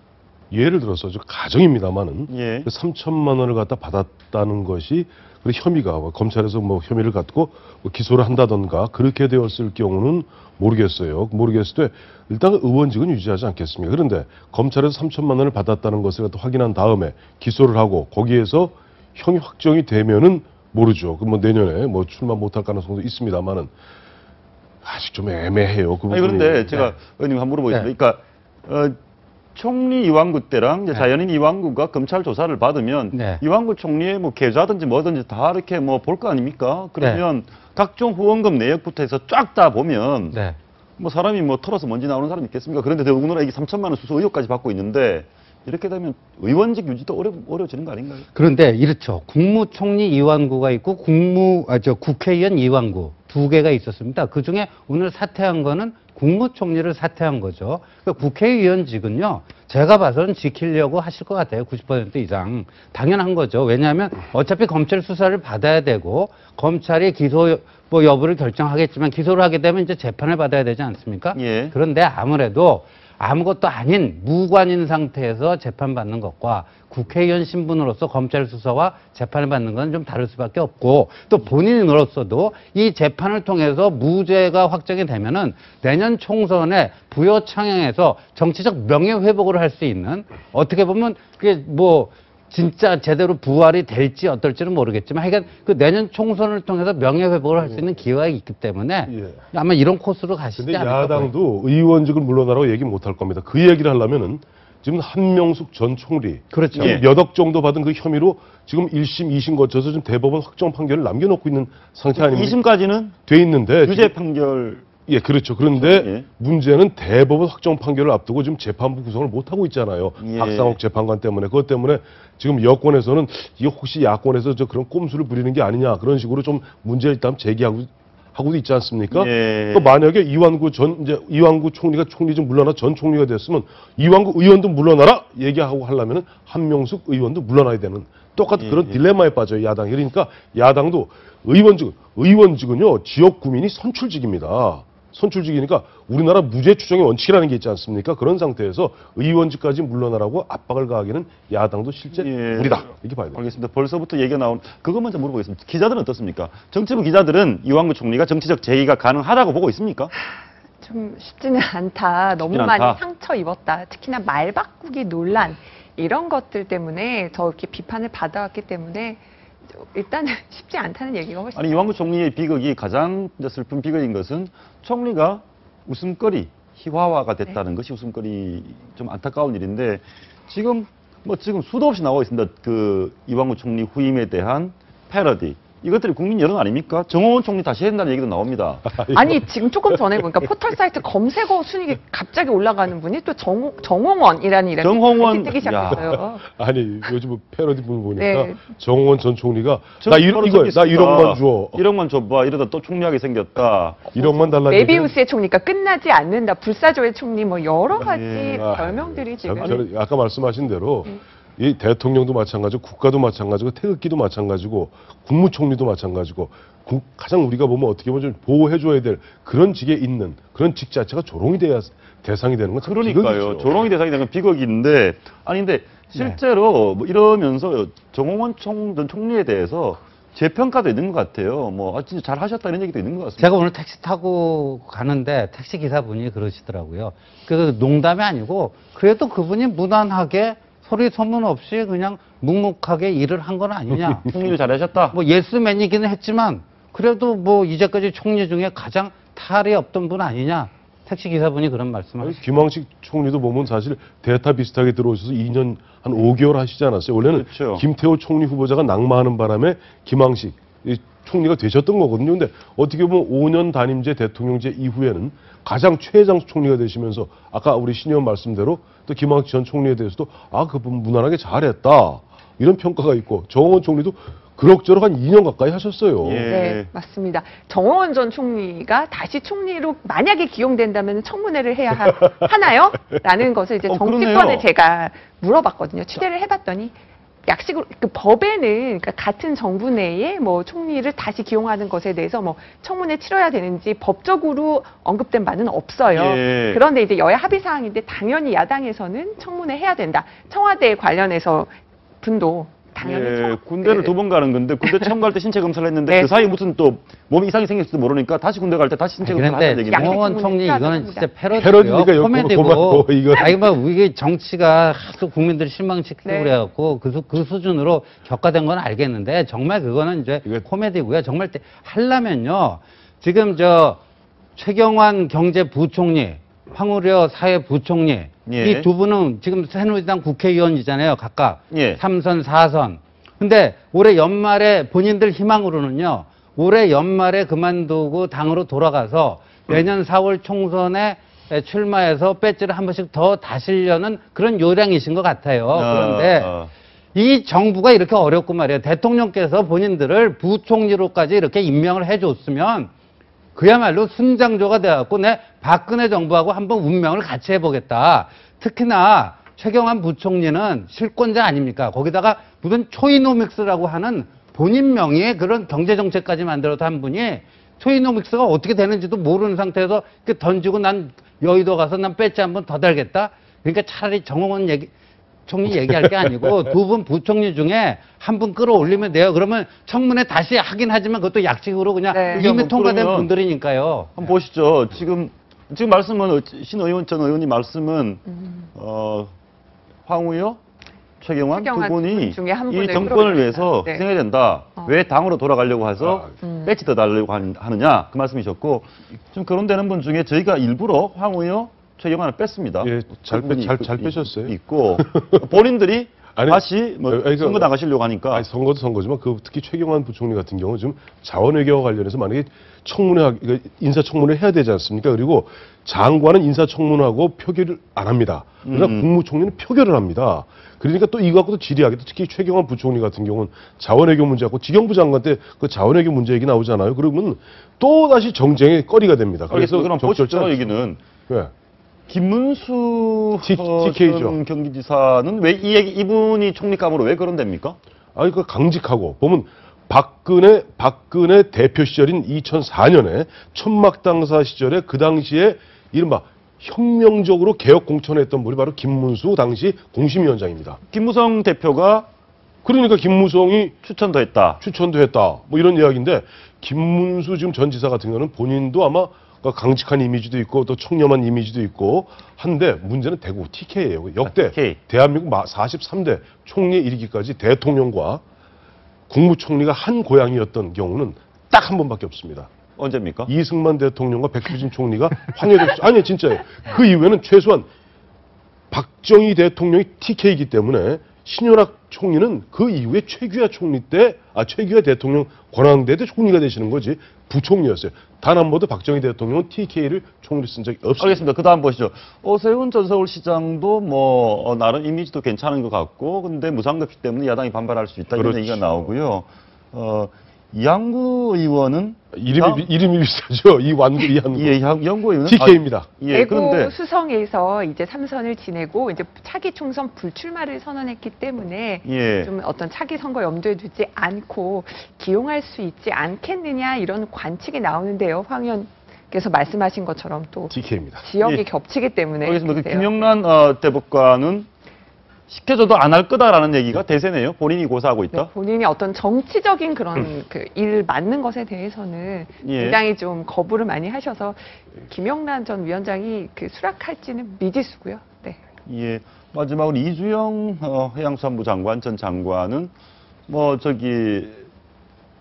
예를 들어서 저 가정입니다만은 예. 3천만 원을 갖다 받았다는 것이 그 혐의가 검찰에서 뭐 혐의를 갖고 기소를 한다던가 그렇게 되었을 경우는 모르겠어요. 모르겠을 때 일단 의원직은 유지하지 않겠습니까? 그런데 검찰에서 3천만 원을 받았다는 것을 갖다 확인한 다음에 기소를 하고 거기에서 형이 확정이 되면은 모르죠. 그 뭐 내년에 뭐 출마 못할 가능성도 있습니다만은 아직 좀 애매해요. 그 아니 그런데 제가 의원님 한번 물어보겠습니다. 그러니까 총리 이완구 때랑 이제 자연인 이완구가 검찰 조사를 받으면 이완구 총리의 뭐 계좌든지 뭐든지 다 이렇게 뭐 볼 거 아닙니까? 그러면 각종 후원금 내역부터 해서 쫙 다 보면 뭐 사람이 뭐 털어서 먼지 나오는 사람이 있겠습니까? 그런데 더군다나 이게 3천만 원 수수 의혹까지 받고 있는데 이렇게 되면 의원직 유지도 어려워지는 거 아닌가요? 그런데 이렇죠. 국무총리 이완구가 있고 국회의원 이완구 두 개가 있었습니다. 그 중에 오늘 사퇴한 거는 국무총리를 사퇴한 거죠. 그러니까 국회의원직은요, 제가 봐서는 지키려고 하실 것 같아요. 90% 이상. 당연한 거죠. 왜냐하면 어차피 검찰 수사를 받아야 되고, 검찰이 기소 여부를 결정하겠지만, 기소를 하게 되면 이제 재판을 받아야 되지 않습니까? 예. 그런데 아무래도 아무것도 아닌 무관인 상태에서 재판받는 것과 국회의원 신분으로서 검찰 수사와 재판을 받는 건 좀 다를 수밖에 없고 또 본인으로서도 이 재판을 통해서 무죄가 확정이 되면은 내년 총선에 부여 창행해서 정치적 명예회복을 할 수 있는 어떻게 보면 그게 뭐 진짜 제대로 부활이 될지 어떨지는 모르겠지만 하여간 그 내년 총선을 통해서 명예회복을 할 수 있는 기회가 있기 때문에 아마 이런 코스로 가시지 근데 않을까. 야당도 의원직을 물러나라고 얘기 못 할 겁니다. 그 얘기를 하려면은 지금 한명숙 전 총리 그렇죠. 몇 억 정도 받은 그 혐의로 지금 1심, 2심 거쳐서 지금 대법원 확정 판결을 남겨놓고 있는 상태 아닙니까? 2심까지는 돼 있는데 유죄 판결 예, 그렇죠. 그런데 예. 문제는 대법원 확정 판결을 앞두고 지금 재판부 구성을 못 하고 있잖아요. 예. 박상욱 재판관 때문에. 그것 때문에 지금 여권에서는 이게 혹시 야권에서 저 그런 꼼수를 부리는 게 아니냐 그런 식으로 좀 문제를 일단 하고도 있지 않습니까? 예. 또 만약에 이완구 총리가 총리 좀 물러나 전 총리가 됐으면 이완구 의원도 물러나라 얘기하고 하려면은 한명숙 의원도 물러나야 되는 똑같은 그런 딜레마에 빠져요, 야당이. 그러니까 야당도 의원직은요, 지역 구민이 선출직입니다. 선출직이니까 우리나라 무죄 추정의 원칙이라는 게 있지 않습니까? 그런 상태에서 의원직까지 물러나라고 압박을 가하기는 야당도 실제 무리다. 이렇게 봐야 돼요. 알겠습니다. 벌써부터 얘기가 나온 그것 먼저 물어보겠습니다. 기자들은 어떻습니까? 정치부 기자들은 이완구 총리가 정치적 제의가 가능하다고 보고 있습니까? 좀 쉽지는 않다. 너무 쉽지는 많이 않다. 상처 입었다. 특히나 말 바꾸기 논란 이런 것들 때문에 더 이렇게 비판을 받아왔기 때문에 일단은 쉽지 않다는 얘기가 훨씬. 아니 이완구 총리의 비극이 가장 슬픈 비극인 것은 총리가 웃음거리 희화화가 됐다는 것이 웃음거리 좀 안타까운 일인데 지금 수도 없이 나오고 있습니다. 그 이완구 총리 후임에 대한 패러디. 이것들이 국민 여론 아닙니까? 정홍원 총리 다시 해야 된다는 얘기도 나옵니다. 아니 지금 조금 전에 보니까 포털 사이트 검색어 순위가 갑자기 올라가는 분이 또 정홍원이라는 이름이 정홍원, 뜨기 시작했어요. 아니 요즘 패러디 분 보니까 네. 정홍원 전 총리가 저 나 바로 1억만 줘. 1억만 줘봐. 이러다 또 총리하게 생겼다. 1억만 달라. 메비우스의 총리가 끝나지 않는다. 불사조의 총리 뭐 여러 가지 예. 별명들이 지금. 저는 아까 말씀하신 대로 이 대통령도 마찬가지고 국가도 마찬가지고 태극기도 마찬가지고 국무총리도 마찬가지고 가장 우리가 보면 어떻게 보면 좀 보호해줘야 될 그런 직에 있는 그런 직 자체가 조롱이 돼야 대상이 되는 건 참 그러니까요. 비극이죠. 조롱이 대상이 되는 건 비극인데 아닌데 실제로 뭐 이러면서 정홍원 전 총리에 대해서 재평가도 있는 것 같아요. 뭐 진짜 잘 하셨다 이런 얘기도 있는 것 같습니다. 제가 오늘 택시 타고 가는데 택시 기사분이 그러시더라고요. 그 농담이 아니고 그래도 그분이 무난하게 소리 소문 없이 그냥 묵묵하게 일을 한 건 아니냐. 총리를 잘하셨다. 뭐 예스맨이기는 했지만 그래도 뭐 이제까지 총리 중에 가장 탈이 없던 분 아니냐. 택시 기사분이 그런 말씀을. 김황식 총리도 보면 사실 대타 비슷하게 들어오셔서 2년 한 5개월 하시지 않았어요. 원래는 그렇죠. 김태호 총리 후보자가 낙마하는 바람에 김황식 총리가 되셨던 거거든요. 근데 어떻게 보면 5년 단임제 대통령제 이후에는 가장 최장수 총리가 되시면서 아까 우리 신 의원 말씀대로 또 김황식 전 총리에 대해서도 그분 무난하게 잘했다. 이런 평가가 있고 정홍원 총리도 그럭저럭 한 2년 가까이 하셨어요. 네, 맞습니다. 정홍원 전 총리가 다시 총리로 만약에 기용된다면 청문회를 해야 하나요? 라는 것을 이제 정치권에 그러네요. 제가 물어봤거든요. 취재를 해봤더니 약식으로 그 법에는 그러니까 같은 정부 내에 뭐 총리를 다시 기용하는 것에 대해서 뭐 청문회 치러야 되는지 법적으로 언급된 바는 없어요. 예. 그런데 이제 여야 합의 사항인데 당연히 야당에서는 청문회 해야 된다. 청와대 관련해서 분도 당연히 군대를 2번 가는 건데 군대 처음 갈 때 신체 검사를 했는데 네. 그 사이에 무슨 또 몸 이상이 생길지도 모르니까 다시 군대 갈 때 다시 신체 검사를 하는 그런데 얘기죠. 정홍원 총리 이거는 진짜 패러디니까 패러디고요. 코미디고. 이거. 아니 뭐 이게 정치가 하도 국민들 실망시키고 네. 그래갖고 그 수준으로 격화된 건 알겠는데 정말 그거는 이제 코미디고요. 정말 하려면요. 지금 최경환 경제부총리, 황우려 사회부총리 예. 이 두 분은 지금 새누리당 국회의원이잖아요. 각각 예. 3선, 4선. 근데 올해 연말에 본인들 희망으로는요. 올해 연말에 그만두고 당으로 돌아가서 내년 4월 총선에 출마해서 배지를 한 번씩 더 다시려는 그런 요량이신 것 같아요. 그런데 이 정부가 이렇게 어렵고 말이에요. 대통령께서 본인들을 부총리로까지 이렇게 임명을 해줬으면 그야말로 순장조가 돼갖고 내 박근혜 정부하고 한번 운명을 같이 해보겠다. 특히나 최경환 부총리는 실권자 아닙니까? 거기다가 무슨 초이노믹스라고 하는 본인 명의의 그런 경제정책까지 만들어서 한 분이 초이노믹스가 어떻게 되는지도 모르는 상태에서 이렇게 던지고 난 여의도 가서 난 배지 한 번 더 달겠다? 그러니까 차라리 정홍원 총리 얘기할 게 아니고 두 분 부총리 중에 한 분 끌어올리면 돼요. 그러면 청문회 다시 하긴 하지만 그것도 약식으로 그냥 이미 통과된 분들이니까요. 한번 보시죠. 지금 말씀은 신 의원 전 의원님 말씀은 황우여, 최경환 두 분이 중에 한 이 분을 정권을 끌어올린다. 위해서 네. 희생해야 된다. 왜 당으로 돌아가려고 해서 배치 더 달려고 하느냐 그 말씀이셨고 좀 거론되는 분 중에 저희가 일부러 황우여, 최경환을 뺐습니다. 잘 빼셨어요. 있고 본인들이 아니, 다시 뭐 그러니까 선거 나가시려고 하니까. 아니, 선거도 선거지만 특히 최경환 부총리 같은 경우 지금 자원외교와 관련해서 만약에 인사청문회 해야 되지 않습니까? 그리고 장관은 인사청문하고 표결을 안 합니다. 그러나 국무총리는 표결을 합니다. 그러니까 또 이거 갖고도 지리하게 특히 최경환 부총리 같은 경우는 자원외교 문제 갖고 지경부 장관 때 그 자원외교 문제 얘기 나오잖아요. 그러면 또 다시 정쟁의 거리가 됩니다. 그래서 그럼 보시죠 얘기는. 네. 김문수 TK죠. 전 경기지사는 왜 이분이 총리감으로 왜 거론됩니까? 아니 그 강직하고 보면 박근혜 대표 시절인 2004년에 천막당사 시절에 그 당시에 이른바 혁명적으로 개혁 공천했던 분이 바로 김문수 당시 공심위원장입니다. 김무성 대표가 그러니까 김무성이 추천도 했다. 뭐 이런 이야기인데 김문수 지금 전 지사 같은 경우는 본인도 아마 강직한 이미지도 있고 또 청렴한 이미지도 있고 한데 문제는 대구 TK예요. 역대 TK. 대한민국 43대 총리에 이르기까지 대통령과 국무총리가 한 고향이었던 경우는 딱 한 번밖에 없습니다. 언제입니까? 이승만 대통령과 백수진 총리가 황해도 아니 진짜예요. 그 이후에는 최소한 박정희 대통령이 TK이기 때문에 신현악 총리는 그 이후에 최규하 대통령 권한대대 총리가 되시는 거지 부총리였어요. 단 한 번도 박정희 대통령은 TK를 총리로 쓴 적이 없습니다. 알겠습니다. 그 다음 보시죠. 오세훈 전 서울시장도 뭐 나름 이미지도 괜찮은 것 같고 근데 무상급식 때문에 야당이 반발할 수 있다 이런 그렇죠. 얘기가 나오고요. 이한구 의원은 이름이 비슷하죠. 이한구 예, 이한구 의원은 TK입니다. 예, 대구 그런데 수성에서 이제 3선을 지내고 이제 차기 총선 불출마를 선언했기 때문에 예. 좀 어떤 차기 선거 염두에 두지 않고 기용할 수 있지 않겠느냐 이런 관측이 나오는데요. 황 의원께서 말씀하신 것처럼 또 TK입니다. 지역이 예. 겹치기 때문에 알겠습니다. 그 그러세요. 김영란 대법관은 시켜줘도 안 할 거다라는 얘기가 대세네요. 본인이 고사하고 있다. 네, 본인이 어떤 정치적인 그런 그 일 맞는 것에 대해서는 예. 굉장히 좀 거부를 많이 하셔서 김영란 전 위원장이 그 수락할지는 미지수고요. 네. 예. 마지막으로 이주영 해양수산부 장관 전 장관은 뭐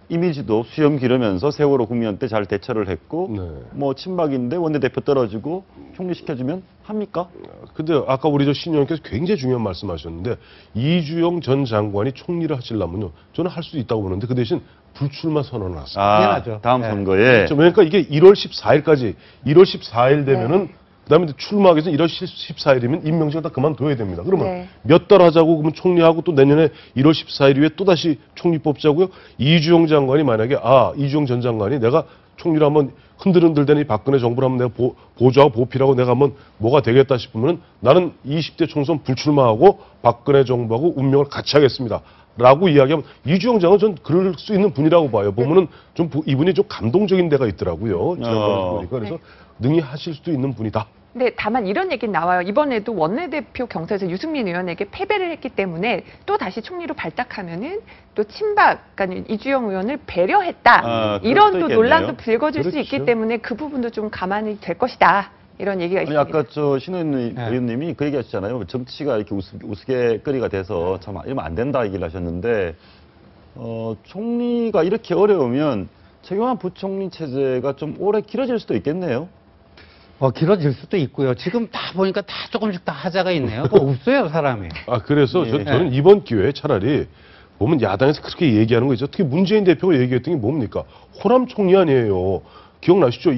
이미지도 수염 기르면서 세월호 국면 때 잘 대처를 했고 네. 뭐 친박인데 원내대표 떨어지고 총리 시켜주면 합니까? 근데 아까 우리 신 의원께서 굉장히 중요한 말씀하셨는데 이주영 전 장관이 총리를 하시려면요 저는 할 수 있다고 보는데 그 대신 불출마 선언을 하세요. 당연하죠. 다음 선거에. 그러니까 이게 1월 14일 되면은 그다음에 출마하기 위해서 1월 14일이면 임명직을 다 그만둬야 됩니다. 그러면 몇 달 하자고 그러면 총리하고 또 내년에 1월 14일 이후에 또 다시 총리 뽑자고요. 이주영 장관이 만약에 이주영 전 장관이 내가 총리를 한번 흔들흔들대니 박근혜 정부를 한번 내가 보조하고 보필하고 내가 한번 뭐가 되겠다 싶으면 나는 20대 총선 불출마하고 박근혜 정부하고 운명을 같이 하겠습니다. 라고 이야기하면 이주영 장관은 전 그럴 수 있는 분이라고 봐요. 보면은 좀 이분이 좀 감동적인 데가 있더라고요. 제가 보니까 그래서 능히 하실 수도 있는 분이다. 근데 다만 이런 얘기는 나와요. 이번에도 원내대표 경선에서 유승민 의원에게 패배를 했기 때문에 또 다시 총리로 발탁하면은 또 친박, 그러니까 이주영 의원을 배려했다. 이런 또 논란도 불거질 수 있기 때문에 그 부분도 좀 감안이 될 것이다. 이런 얘기가 있습니다. 아까 신은 의원님이 그 얘기 하셨잖아요. 정치가 이렇게 우스갯거리가 돼서 참 이러면 안 된다 얘기를 하셨는데 총리가 이렇게 어려우면 최경환 부총리 체제가 좀 오래 길어질 수도 있겠네요. 길어질 수도 있고요. 지금 다 보니까 다 조금씩 다 하자가 있네요. 없어요, 사람이. 그래서 저는 이번 기회에 차라리 보면 야당에서 그렇게 얘기하는 거 있죠. 특히 문재인 대표가 얘기했던 게 뭡니까? 호남 총리 아니에요. 기억나시죠?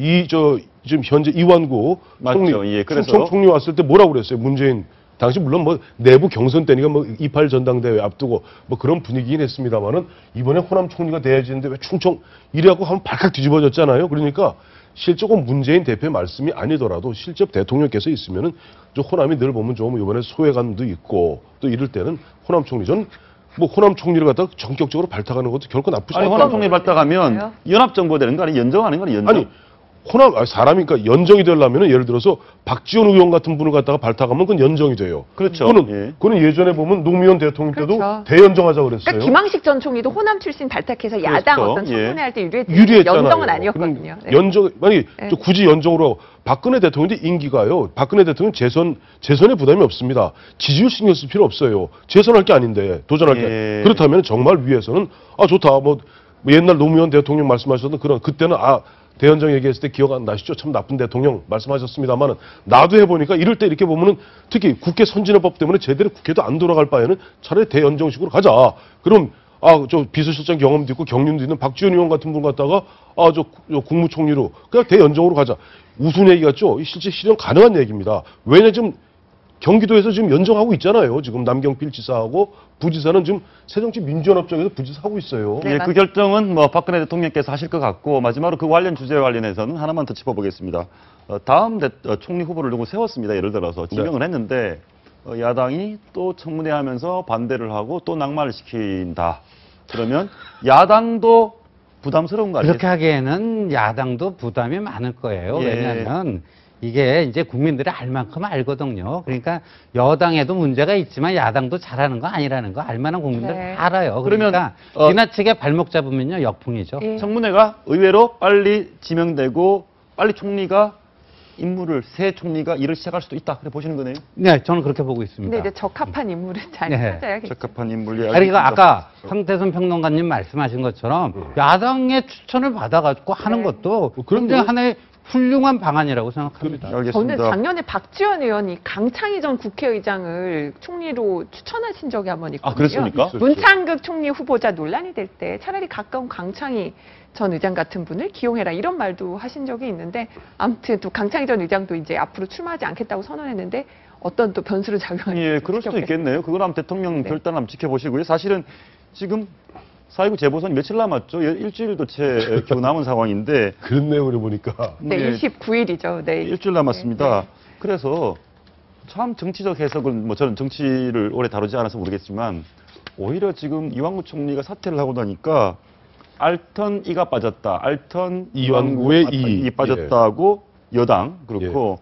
지금 현재 이완구 총리, 충청 총리 왔을 때 뭐라고 그랬어요? 문재인 당시 물론 뭐 내부 경선 때니까 뭐 28 전당대회 앞두고 뭐 그런 분위기긴 했습니다만은 이번에 호남 총리가 돼야지는데 왜 충청 이래갖고 한번 발칵 뒤집어졌잖아요. 그러니까 실적은 문재인 대표의 말씀이 아니더라도 실적 대통령께서 있으면은 호남이 늘 보면 좀 이번에 소외감도 있고 또 이럴 때는 호남 총리 뭐 호남 총리를 갖다가 전격적으로 발탁하는 것도 결코 나쁘지 않다. 호남 총리 발탁하면 연합정부 되는 거 아니에요? 연정하는 거 아니에요? 연정? 아니 사람이니까 연정이 되려면은 예를 들어서 박지원 의원 같은 분을 갖다가 발탁하면 그건 연정이 돼요. 그렇죠. 그거는 예전에 보면 노무현 대통령 때도 대연정하자고 그랬어요. 그러니까 김황식 전 총리도 호남 출신 발탁해서 야당 어떤 청문회 할 때 유리했잖아요. 연정은 아니었거든요. 굳이 연정으로 박근혜 대통령도 임기가요. 박근혜 대통령 재선에 부담이 없습니다. 지지율 신경 쓸 필요 없어요. 재선할 게 아닌데 도전할 게. 그렇다면 정말 위에서는 좋다. 뭐 옛날 노무현 대통령 말씀하셨던 그때는 대연정 얘기했을 때 기억 안 나시죠? 참 나쁜 대통령 말씀하셨습니다만은 나도 해보니까 이럴 때 이렇게 보면은 특히 국회 선진화법 때문에 제대로 국회도 안 돌아갈 바에는 차라리 대연정식으로 가자. 그럼 저 비서실장 경험도 있고 경륜도 있는 박지원 의원 같은 분 갖다가 저 국무총리로 그냥 대연정으로 가자. 우스운 얘기 같죠? 실제 실현 가능한 얘기입니다. 왜냐 지금 경기도에서 지금 연정하고 있잖아요. 지금 남경필 지사하고 부지사는 지금 새정치민주연합장에서 부지사 하고 있어요. 예, 그 결정은 뭐 박근혜 대통령께서 하실 것 같고 마지막으로 그 관련 주제와 관련해서는 하나만 더 짚어보겠습니다. 다음 총리 후보를 누구 세웠습니다. 예를 들어서 지명을 했는데 야당이 또 청문회 하면서 반대를 하고 또 낙마를 시킨다. 그러면 야당도 부담스러운 거 아니겠어요? 그렇게 하기에는 야당도 부담이 많을 거예요. 예. 왜냐하면 이게 이제 국민들이 알 만큼 알거든요. 그러니까 여당에도 문제가 있지만 야당도 잘하는 거 아니라는 거 알만한 국민들 네. 다 알아요. 그러면, 그러니까 지나치게 발목 잡으면요 역풍이죠. 예. 청문회가 의외로 빨리 지명되고 빨리 총리가 새 총리가 일을 시작할 수도 있다. 그래 보시는 거네요. 네, 저는 그렇게 보고 있습니다. 근데 이제 적합한 인물을 잘 네. 찾아야겠죠. 적합한 인물이. 그러니까 아까 황태순 평론가님 말씀하신 것처럼 야당의 추천을 받아가지고 하는 것도 굉장히 하나의 훌륭한 방안이라고 생각합니다. 저는 작년에 박지원 의원이 강창희 전 국회의장을 총리로 추천하신 적이 한 번 있거든요. 그랬습니까? 문창극 총리 후보자 논란이 될 때 차라리 가까운 강창희 전 의장 같은 분을 기용해라 이런 말도 하신 적이 있는데 아무튼 또 강창희 전 의장도 이제 앞으로 출마하지 않겠다고 선언했는데 어떤 또 변수를 작용하는지 예, 그럴 수도 있겠네요. 그걸 한번 대통령 결단 한번 지켜보시고요. 사실은 지금 4.29 재보선이 며칠 남았죠? 일주일도 채 겨우 남은 상황인데. 그렇네요, 그래 보니까. 네, 29일이죠. 네. 일주일 남았습니다. 그래서 참 정치적 해석은 뭐 저는 정치를 오래 다루지 않아서 모르겠지만 오히려 지금 이완구 총리가 사퇴를 하고 나니까 알턴 이가 빠졌다. 알턴 이완구의 이 빠졌다고 여당 그렇고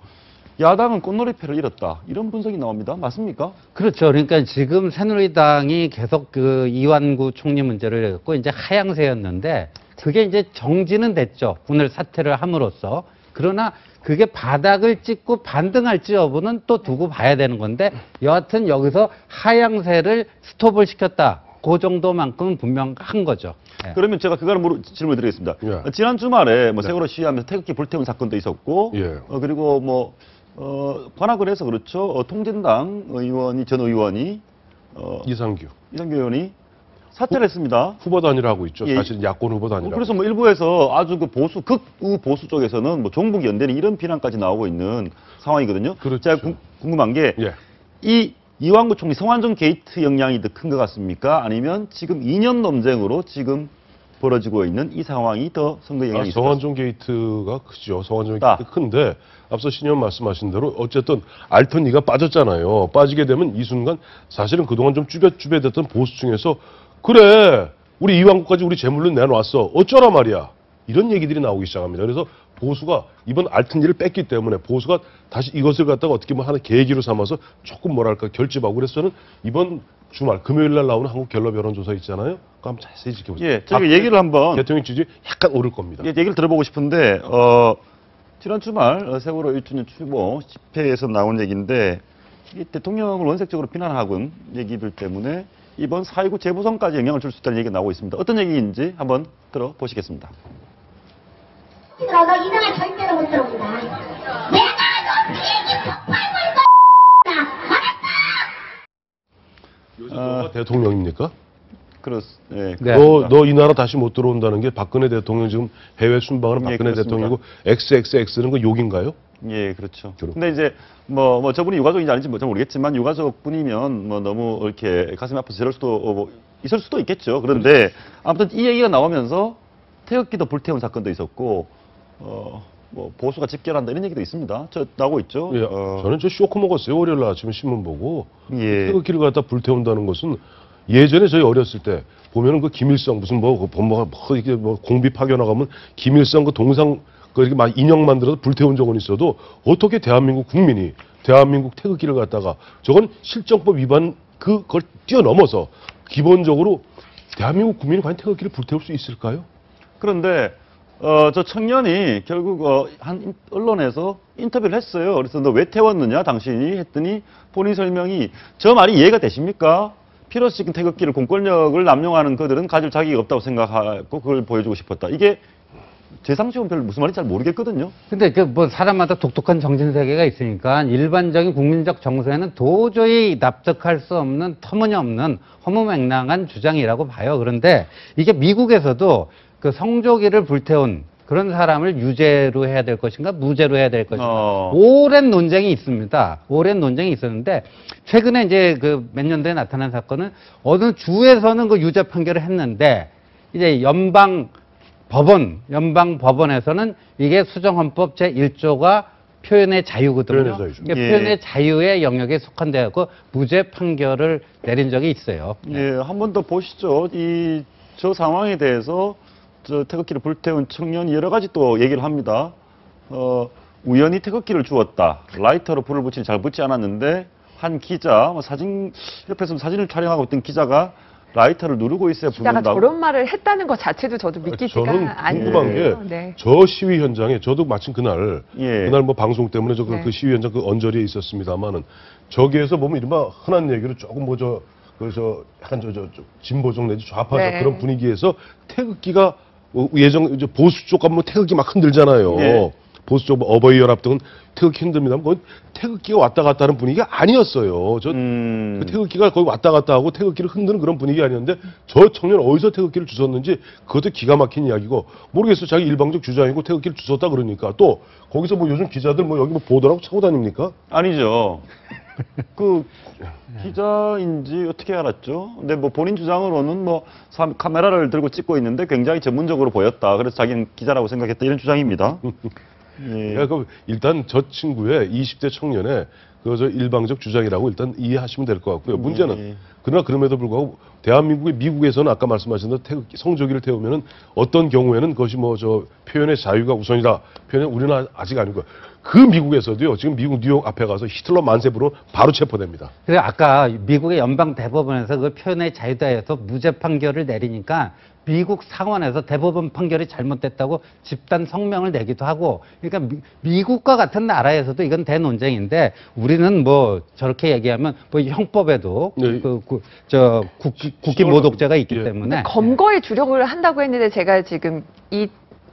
야당은 꽃놀이패를 잃었다. 이런 분석이 나옵니다. 맞습니까? 그렇죠. 그러니까 지금 새누리당이 계속 그 이완구 총리 문제를 갖고 이제 하향세였는데 그게 이제 정지는 됐죠. 오늘 사퇴를 함으로써. 그러나 그게 바닥을 찍고 반등할지 여부는 또 두고 봐야 되는 건데 여하튼 여기서 하향세를 스톱을 시켰다. 그 정도만큼은 분명한 거죠. 네. 그러면 제가 그거를 질문 드리겠습니다. 지난 주말에 뭐 세월호 시위하면서 태극기 불태운 사건도 있었고 그리고 뭐 관악을 해서 그렇죠. 통진당 의원이 전 의원이 이상규 의원이 사퇴를 했습니다. 후보 단일화 하고 있죠. 사실 야권 후보 단일화. 그래서 뭐 일부에서 아주 그 극우 보수 쪽에서는 뭐 종북 연대는 이런 비난까지 나오고 있는 상황이거든요. 그렇죠. 제가 궁금한 게 이완구 총리 성완종 게이트 영향이 더 큰 것 같습니까? 아니면 지금 2년 논쟁으로 지금 벌어지고 있는 이 상황이 더 선거 영향이 있을까? 성완종 게이트가 크죠. 성완종 게이트 큰데 앞서 신의원 말씀하신 대로 어쨌든 알턴 이가 빠졌잖아요. 빠지게 되면 이 순간 사실은 그동안 좀 쭈뼛쭈뼛했던 보수층에서 그래 우리 이완구까지 우리 재물로 내놓았어. 어쩌라 말이야. 이런 얘기들이 나오기 시작합니다. 그래서 보수가 이번 알턴 일을 뺐기 때문에 보수가 다시 이것을 갖다가 어떻게 보면 하나의 계기로 삼아서 조금 뭐랄까 결집하고 그래서 저는 이번 주말 금요일 날 나오는 한국 갤럽 여론조사 있잖아요. 그거 한번 자세히 지켜보세요. 예, 저기 얘기를 한번 대통령 지지율 약간 오를 겁니다. 예, 얘기를 들어보고 싶은데 지난 주말 세월호 1주년 추모 집회에서 나온 얘기인데 이 대통령을 원색적으로 비난하고 얘기들 때문에 이번 4.29 재보선까지 영향을 줄 수 있다는 얘기가 나오고 있습니다. 어떤 얘기인지 한번 들어보시겠습니다. 너 이상한 절대로 못 들어온다. 내가 너 비행기 폭발물 요즘 너가 대통령입니까? 너 이 나라 다시 못 들어온다는 게 박근혜 대통령 지금 해외 순방하는 박근혜 대통령이고 XXX는 그 욕인가요? 예, 그렇죠. 근데 이제 뭐 저분이 유가족인지 아닌지 뭐 잘 모르겠지만 유가족 분이면 뭐 너무 이렇게 가슴이 아파서 저럴 수도 있을 수도 있겠죠. 그런데 아무튼 이 얘기가 나오면서 태극기도 불태운 사건도 있었고 뭐 보수가 집결한다 이런 얘기도 있습니다. 나오고 있죠. 예, 저는 저 쇼크 먹었어요. 월요일 날 아침에 신문 보고 태극기를 갖다 불태운다는 것은 예전에 저희 어렸을 때 보면은 그 김일성 무슨 이게 공비 파견 나가면 김일성 그 동상 이렇게 막 인형 만들어서 불태운 적은 있어도 어떻게 대한민국 국민이 대한민국 태극기를 갖다가 저건 실정법 위반 그걸 뛰어넘어서 기본적으로 대한민국 국민이 과연 태극기를 불태울 수 있을까요? 그런데 저 청년이 결국 한 언론에서 인터뷰를 했어요. 그래서 너 왜 태웠느냐 당신이 했더니 본인 설명이 저 말이 이해가 되십니까? 필요시 태극기를 공권력을 남용하는 그들은 가질 자격이 없다고 생각하고 그걸 보여주고 싶었다. 이게 제3지원 별로 무슨 말인지 잘 모르겠거든요. 근데 그 뭐 사람마다 독특한 정신 세계가 있으니까 일반적인 국민적 정서에는 도저히 납득할 수 없는 터무니없는 허무맹랑한 주장이라고 봐요. 그런데 이게 미국에서도 그 성조기를 불태운 그런 사람을 유죄로 해야 될 것인가 무죄로 해야 될 것인가 오랜 논쟁이 있습니다. 오랜 논쟁이 있었는데 최근에 이제 그 몇 년도에 나타난 사건은 어느 주에서는 그 유죄 판결을 했는데 이제 연방 법원에서는 이게 수정헌법 제1조가 표현의 자유거든요. 표현의 자유죠. 이게 표현의 자유의 영역에 속한 데고 무죄 판결을 내린 적이 있어요. 예, 한 번 더 보시죠. 저 상황에 대해서 저 태극기를 불태운 청년이 여러 가지 또 얘기를 합니다. 우연히 태극기를 주웠다. 라이터로 불을 붙이지 잘 붙지 않았는데 한 기자, 옆에서 사진을 촬영하고 있던 기자가 라이터를 누르고 있어야 기자가 붙는다고. 저런 말을 했다는 것 자체도 저도 믿기지가 저는 않네요. 궁금한 게 저 시위 현장에 저도 마침 그날 뭐 방송 때문에 그 시위 현장 그 언저리에 있었습니다만은 저기에서 보면 이른바 흔한 얘기로 조금 뭐 약간 진보적 내지 좌파적 그런 분위기에서 태극기가 이제 보수 쪽 가면 태극기 막 흔들잖아요. 보수 쪽 어버이 연합 등은 태극기 흔듭니다. 그건 태극기가 왔다 갔다 하는 분위기가 아니었어요. 그 태극기가 거의 왔다 갔다 하고 태극기를 흔드는 그런 분위기 아니었는데 저 청년 어디서 태극기를 주웠는지 그것도 기가 막힌 이야기고 모르겠어. 자기 일방적 주장이고 태극기를 주웠다 그러니까 또 거기서 뭐 요즘 기자들 뭐 여기 뭐 보도라고 차고 다닙니까? 아니죠. 그 기자인지 어떻게 알았죠? 근데 뭐 본인 주장으로는 뭐 카메라를 들고 찍고 있는데 굉장히 전문적으로 보였다. 그래서 자기는 기자라고 생각했다. 이런 주장입니다. 일단 저 친구의 20대 청년의 저 일방적 주장이라고 일단 이해하시면 될 것 같고요. 문제는 그러나 그럼에도 불구하고 미국에서는 아까 말씀하신 대로 성조기를 태우면은 어떤 경우에는 그것이 뭐 표현의 자유가 우선이다. 우리는 아직 아니고 그 미국에서도요. 지금 미국 뉴욕 앞에 가서 히틀러 만세 부로 바로 체포됩니다. 그래 아까 미국의 연방 대법원에서 그 표현의 자유다 해서 무죄 판결을 내리니까 미국 상원에서 대법원 판결이 잘못됐다고 집단 성명을 내기도 하고 그러니까 미국과 같은 나라에서도 이건 대논쟁인데 우리는 뭐 저렇게 얘기하면 뭐 형법에도 국기 모독죄가 있기 때문에 검거에 주력을 한다고 했는데 제가 지금 이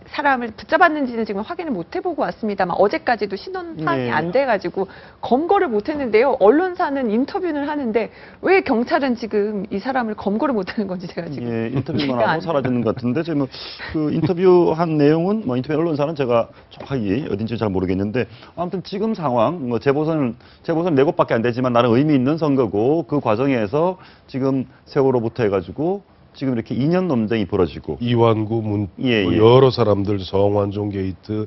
사람을 붙잡았는지는 지금 확인을 못 해보고 왔습니다만 어제까지도 신원 파악이 안 돼가지고 검거를 못 했는데요. 언론사는 인터뷰를 하는데 왜 경찰은 지금 이 사람을 검거를 못 하는 건지 제가 지금 인터뷰만 하고 사라지는 것 같은데 지금 그 인터뷰한 내용은 뭐 인터뷰 언론사는 제가 정확하게 어딘지 잘 모르겠는데 아무튼 지금 상황 뭐 재보선 4곳밖에 안 되지만 나는 의미 있는 선거고 그 과정에서 지금 세월호부터 해가지고 지금 이렇게 2년 논쟁이 벌어지고 이완구 여러 사람들 성완종 게이트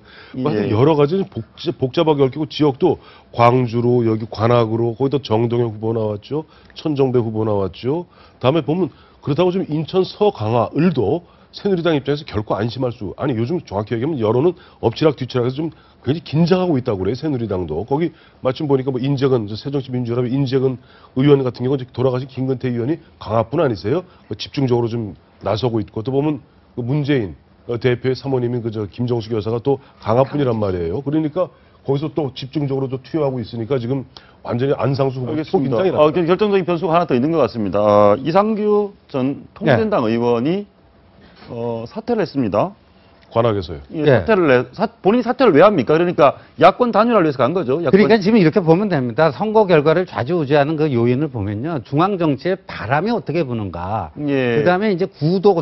여러 가지 복잡하게 얽히고 지역도 광주로 여기 관악으로 거기다 정동영 후보 나왔죠. 천정배 후보 나왔죠. 다음에 보면 그렇다고 지금 인천 서강화 을도 새누리당 입장에서 결코 안심할 수 요즘 정확히 얘기하면 여론은 엎치락 뒤치락해서 좀 굉장히 긴장하고 있다고 그래요. 새누리당도. 거기 마침 보니까 뭐 인재근 새정치민주연합의 인재근 의원 같은 경우는 돌아가신 김근태 의원이 강화뿐 아니세요? 집중적으로 좀 나서고 있고 또 보면 그 문재인 대표의 사모님인 김정숙 여사가 또 강화뿐이란 말이에요. 그러니까 거기서 또 집중적으로 또 투여하고 있으니까 지금 완전히 안상수 후보 긴장이 나. 결정적인 변수가 하나 더 있는 것 같습니다. 이상규 전 통진당 의원이 사퇴를 했습니다. 관악에서요. 본인이 사퇴를 왜 합니까? 그러니까 야권 단일화를 위해서 간 거죠. 그러니까 지금 이렇게 보면 됩니다. 선거 결과를 좌지우지하는 그 요인을 보면요. 중앙 정치에 바람이 어떻게 부는가. 그다음에 이제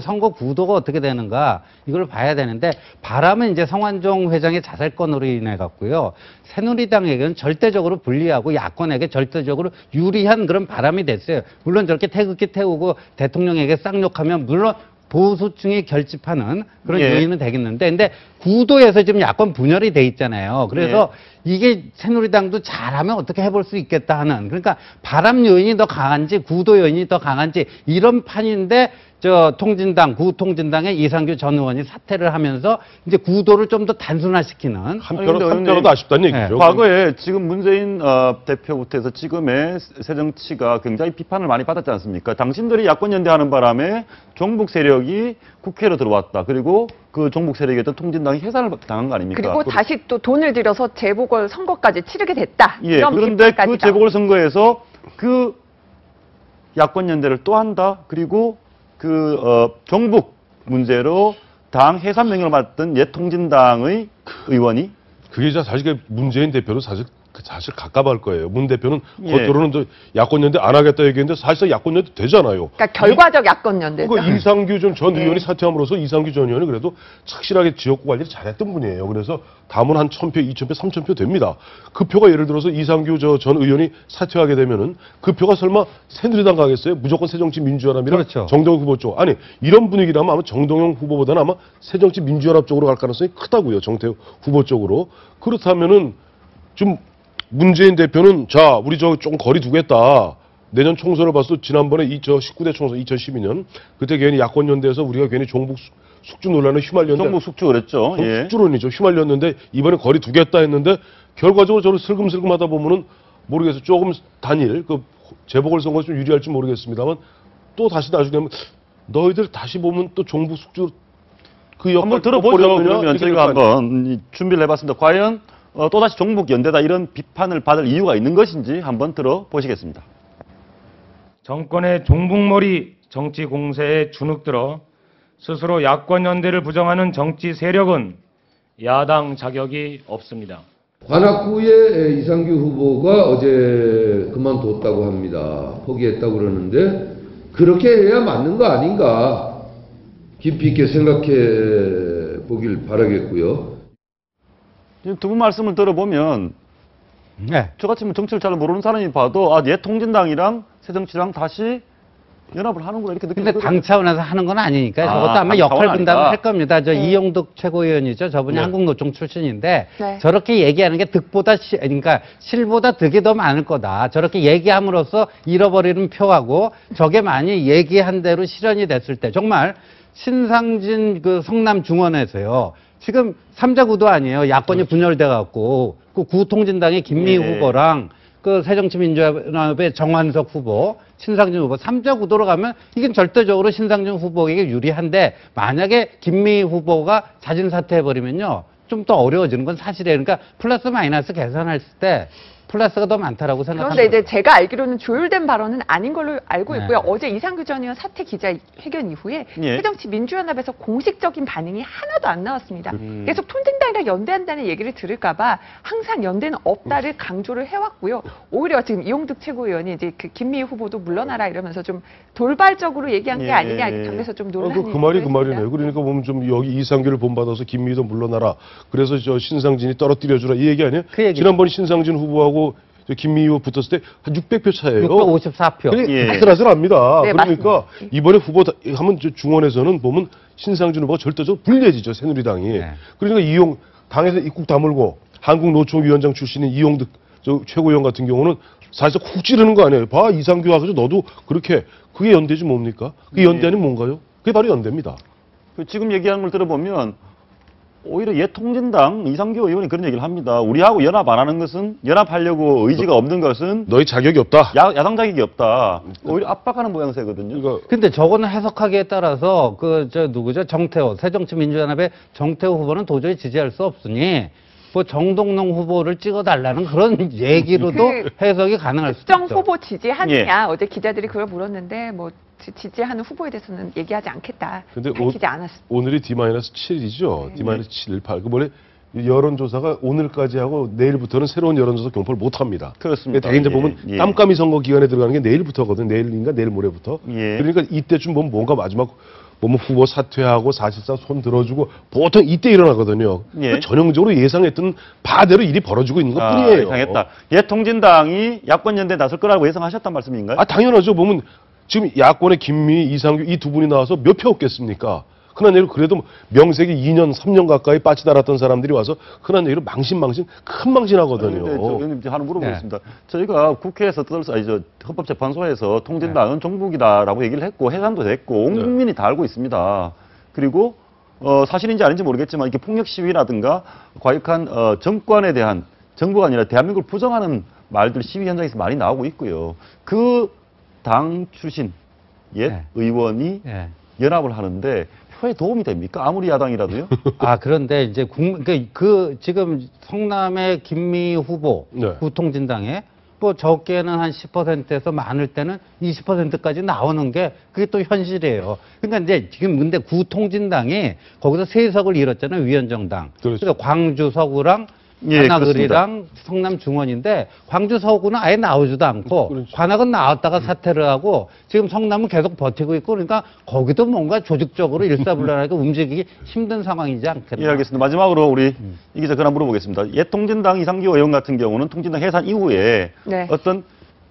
선거 구도가 어떻게 되는가. 이걸 봐야 되는데 바람은 이제 성완종 회장의 자살건으로 인해 갖고요. 새누리당에게는 절대적으로 불리하고 야권에게 절대적으로 유리한 그런 바람이 됐어요. 물론 저렇게 태극기 태우고 대통령에게 쌍욕하면 물론 보수층이 결집하는 그런 요인은 되겠는데 근데 구도에서 지금 야권 분열이 돼 있잖아요. 그래서 이게 새누리당도 잘하면 어떻게 해볼 수 있겠다 하는 그러니까 바람 요인이 더 강한지 구도 요인이 더 강한지 이런 판인데 구통진당의 이상규 전 의원이 사퇴를 하면서 이제 구도를 좀 더 단순화시키는 한편으로도 아쉽다는 얘기죠. 과거에 지금 문재인 대표부터 해서 지금의 새정치가 굉장히 비판을 많이 받았지 않습니까? 당신들이 야권 연대하는 바람에 종북 세력이 국회로 들어왔다. 그리고 그 종북 세력이었던 통진당이 해산을 당한 거 아닙니까? 그리고 다시 또 돈을 들여서 재보궐 선거까지 치르게 됐다. 그런데 그 재보궐 선거에서 그 야권 연대를 또 한다. 그리고 종북 문제로 당 해산 명령을 받던 옛 통진당의 의원이 그게 사실 문재인 대표는 사실 가깝할 거예요. 문 대표는 예. 겉으로는 야권연대 안 하겠다 얘기했는데 사실상 야권연대 되잖아요. 그러니까 결과적 야권 연대죠. 이상규 전 의원이 사퇴함으로써 이상규 전 의원이 그래도 착실하게 지역구 관리를 잘했던 분이에요. 그래서 담은 한 1000표, 2000표, 3000표 됩니다. 그 표가 예를 들어서 이상규 전 의원이 사퇴하게 되면은 그 표가 설마 새누리당 가겠어요? 무조건 새정치민주연합이랑 그렇죠. 정동영 후보 쪽. 아니 이런 분위기라면 아마 정동영 후보보다는 아마 새정치민주연합 쪽으로 갈 가능성이 크다고요. 정태욱 후보 쪽으로. 그렇다면은 좀 문재인 대표는 자 우리 좀 거리 두겠다. 내년 총선을 봤을 때 지난번에 19대 총선 2012년 그때 괜히 야권연대에서 우리가 괜히 종북 숙주 논란에 휘말렸는데 종북 숙주 그랬죠. 예. 숙주론이죠. 휘말렸는데 이번에 거리 두겠다 했는데 결과적으로 저를 슬금슬금 하다 보면은 모르겠어요. 조금 단일 재보궐선거 좀 유리할지 모르겠습니다만 또 다시 나중에 되면 너희들 다시 보면 또 종북 숙주 그 역할 한번 들어보죠. 그러면 저희가 한번 준비를 해봤습니다. 과연 또다시 종북 연대다 이런 비판을 받을 이유가 있는 것인지 한번 들어보시겠습니다. 정권의 종북머리 정치 공세에 주눅들어 스스로 야권 연대를 부정하는 정치 세력은 야당 자격이 없습니다. 관악구의 이상규 후보가 어제 그만뒀다고 합니다. 포기했다고 그러는데 그렇게 해야 맞는 거 아닌가 깊이 있게 생각해 보길 바라겠고요. 두 분 말씀을 들어보면 저같이 정치를 잘 모르는 사람이 봐도 옛 통진당이랑 새정치랑 다시 연합을 하는구나 이렇게 느끼는 근데 당 차원에서 하는 건 아니니까 저것도 아마 역할 분담을 할 겁니다. 이용득 최고위원이죠. 저분이 한국노총 출신인데 저렇게 얘기하는 게 득보다 그러니까 실보다 득이 더 많을 거다. 저렇게 얘기함으로써 잃어버리는 표하고 저게 많이 얘기한 대로 실현이 됐을 때 정말 신상진 성남 중원에서요. 지금 3자 구도 아니에요. 야권이 분열돼 갖고 그 구통진당의 김미희 후보랑 그 새정치민주연합의 정환석 후보, 신상준 후보 3자 구도로 가면 이건 절대적으로 신상준 후보에게 유리한데 만약에 김미희 후보가 자진 사퇴해버리면요. 좀 더 어려워지는 건 사실이에요. 그러니까 플러스 마이너스 계산했을 때 플러스가 더 많다라고 생각합니다. 그런데 이제 제가 알기로는 조율된 발언은 아닌 걸로 알고 있고요. 어제 이상규 전 의원 사퇴 기자회견 이후에 새정치민주연합에서 공식적인 반응이 하나도 안 나왔습니다. 계속 통진당이랑 연대한다는 얘기를 들을까봐 항상 연대는 없다를 강조를 해왔고요. 오히려 지금 이용득 최고위원이 이제 그 김미희 후보도 물러나라 이러면서 좀 돌발적으로 얘기한 게 아니냐 당에서 좀 논란이 그 말이네요. 그러니까 보면 좀 여기 이상규를 본받아서 김미희도 물러나라. 그래서 저 신상진이 떨어뜨려주라 이 얘기 아니에요? 지난번 신상진 후보하고 김미희 후보 붙었을 때 한 600표 차예요. 654표. 아슬아슬합니다. 그러니까 이번에 후보 하면 중원에서는 보면 신상진 후보가 절대적으로 불리해지죠. 새누리당이. 그러니까 당에서 입국 다물고 한국노총위원장 출신인 이용득 최고위원 같은 경우는 사실상 훅 찌르는 거 아니에요. 봐 이상규 와서 너도 그렇게 그게 연대지 뭡니까? 그게 연대 아니면 뭔가요? 그게 바로 연대입니다. 지금 얘기하는 걸 들어보면 오히려 옛 통진당 이상규 의원이 그런 얘기를 합니다. 우리하고 연합 안 하는 것은 연합하려고 의지가 없는 것은 너희 자격이 없다. 야당 자격이 없다. 오히려 압박하는 모양새거든요. 근데 저거는 해석하기에 따라서 누구죠? 정태호 새정치민주연합의 정태호 후보는 도저히 지지할 수 없으니 뭐 정동영 후보를 찍어달라는 그런 얘기로도 해석이 가능할 수도 특정 있죠. 후보 지지하느냐 어제 기자들이 그걸 물었는데 뭐 지지하는 후보에 대해서는 얘기하지 않겠다. 근데 밝히지 않았습니다. 오늘이 D-7이죠. D-718. 그 원래 여론조사가 오늘까지 하고 내일부터는 새로운 여론조사 공포를 못 합니다. 그렇습니다. 대개 이제 보면 깜깜이 선거 기간에 들어가는 게 내일부터거든요. 내일인가 내일 모레부터. 그러니까 이때쯤 보면 뭔가 마지막 보면 후보 사퇴하고 사실상 손 들어주고 보통 이때 일어나거든요. 그 전형적으로 예상했던 바대로 일이 벌어지고 있는 것뿐이에요. 예상했다. 옛 통진당이 야권 연대에 나설 거라고 예상하셨단 말씀인가요? 당연하죠. 보면 지금 야권의 김미희, 이상규 이 두 분이 나와서 몇 표 얻겠습니까? 흔한 얘기로 그래도 명색이 2년, 3년 가까이 빠지 달았던 사람들이 와서 흔한 얘기로 망신, 큰 망신하거든요. 의원님 하나 물어보겠습니다. 저희가 국회에서 헌법재판소에서 통진당은 종북이다라고 얘기를 했고 해산도 됐고 온 국민이 다 알고 있습니다. 그리고 사실인지 아닌지 모르겠지만 이렇게 폭력 시위라든가 과격한 정권에 대한 정부가 아니라 대한민국을 부정하는 말들 시위 현장에서 많이 나오고 있고요. 그 당 출신 옛 의원이 연합을 하는데 표에 도움이 됩니까? 아무리 야당이라도요? 그런데 이제 지금 성남의 김미희 후보 구통진당에 뭐 적게는 한 10%에서 많을 때는 20%까지 나오는 게 그게 또 현실이에요. 그러니까 이제 지금 근데 구통진당이 거기서 3석을 잃었잖아요. 위원정당. 그렇죠. 그러니까 광주 서구랑 예, 관악을이랑 성남 중원인데 광주 서구는 아예 나오지도 않고 그렇죠. 관악은 나왔다가 사퇴를 하고 지금 성남은 계속 버티고 있고 그러니까 거기도 뭔가 조직적으로 일사불란하게 움직이기 힘든 상황이지 않겠나. 예, 알겠습니다. 마지막으로 우리 이 기자 하나 물어보겠습니다. 옛 통진당 이상규 의원 같은 경우는 통진당 해산 이후에 네. 어떤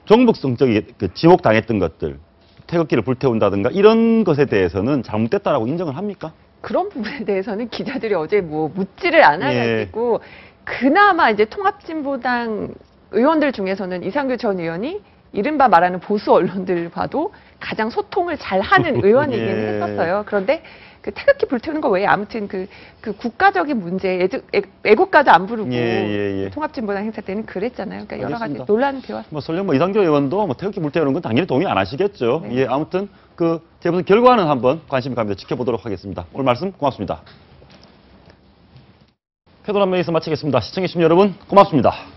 종북성적이 지목당했던 것들, 태극기를 불태운다든가 이런 것에 대해서는 잘못됐다라고 인정을 합니까? 그런 부분에 대해서는 기자들이 어제 뭐 묻지를 않아가지고 그나마 이제 통합진보당 의원들 중에서는 이상규 전 의원이 이른바 말하는 보수 언론들 봐도 가장 소통을 잘하는 의원이긴 했었어요. 그런데 그 태극기 불태우는 거 외에 아무튼 그 국가적인 문제, 애국가도 안 부르고 통합진보당 행사 때는 그랬잖아요. 그러니까 여러 가지 논란이 되었습니다. 뭐 설령 뭐 이상규 의원도 뭐 태극기 불태우는 건 당연히 동의 안 하시겠죠. 예, 아무튼 그 재보선 결과는 한번 관심이 가면서 지켜보도록 하겠습니다. 오늘 말씀 고맙습니다. 패널 한 명에서 마치겠습니다. 시청해주신 여러분 고맙습니다.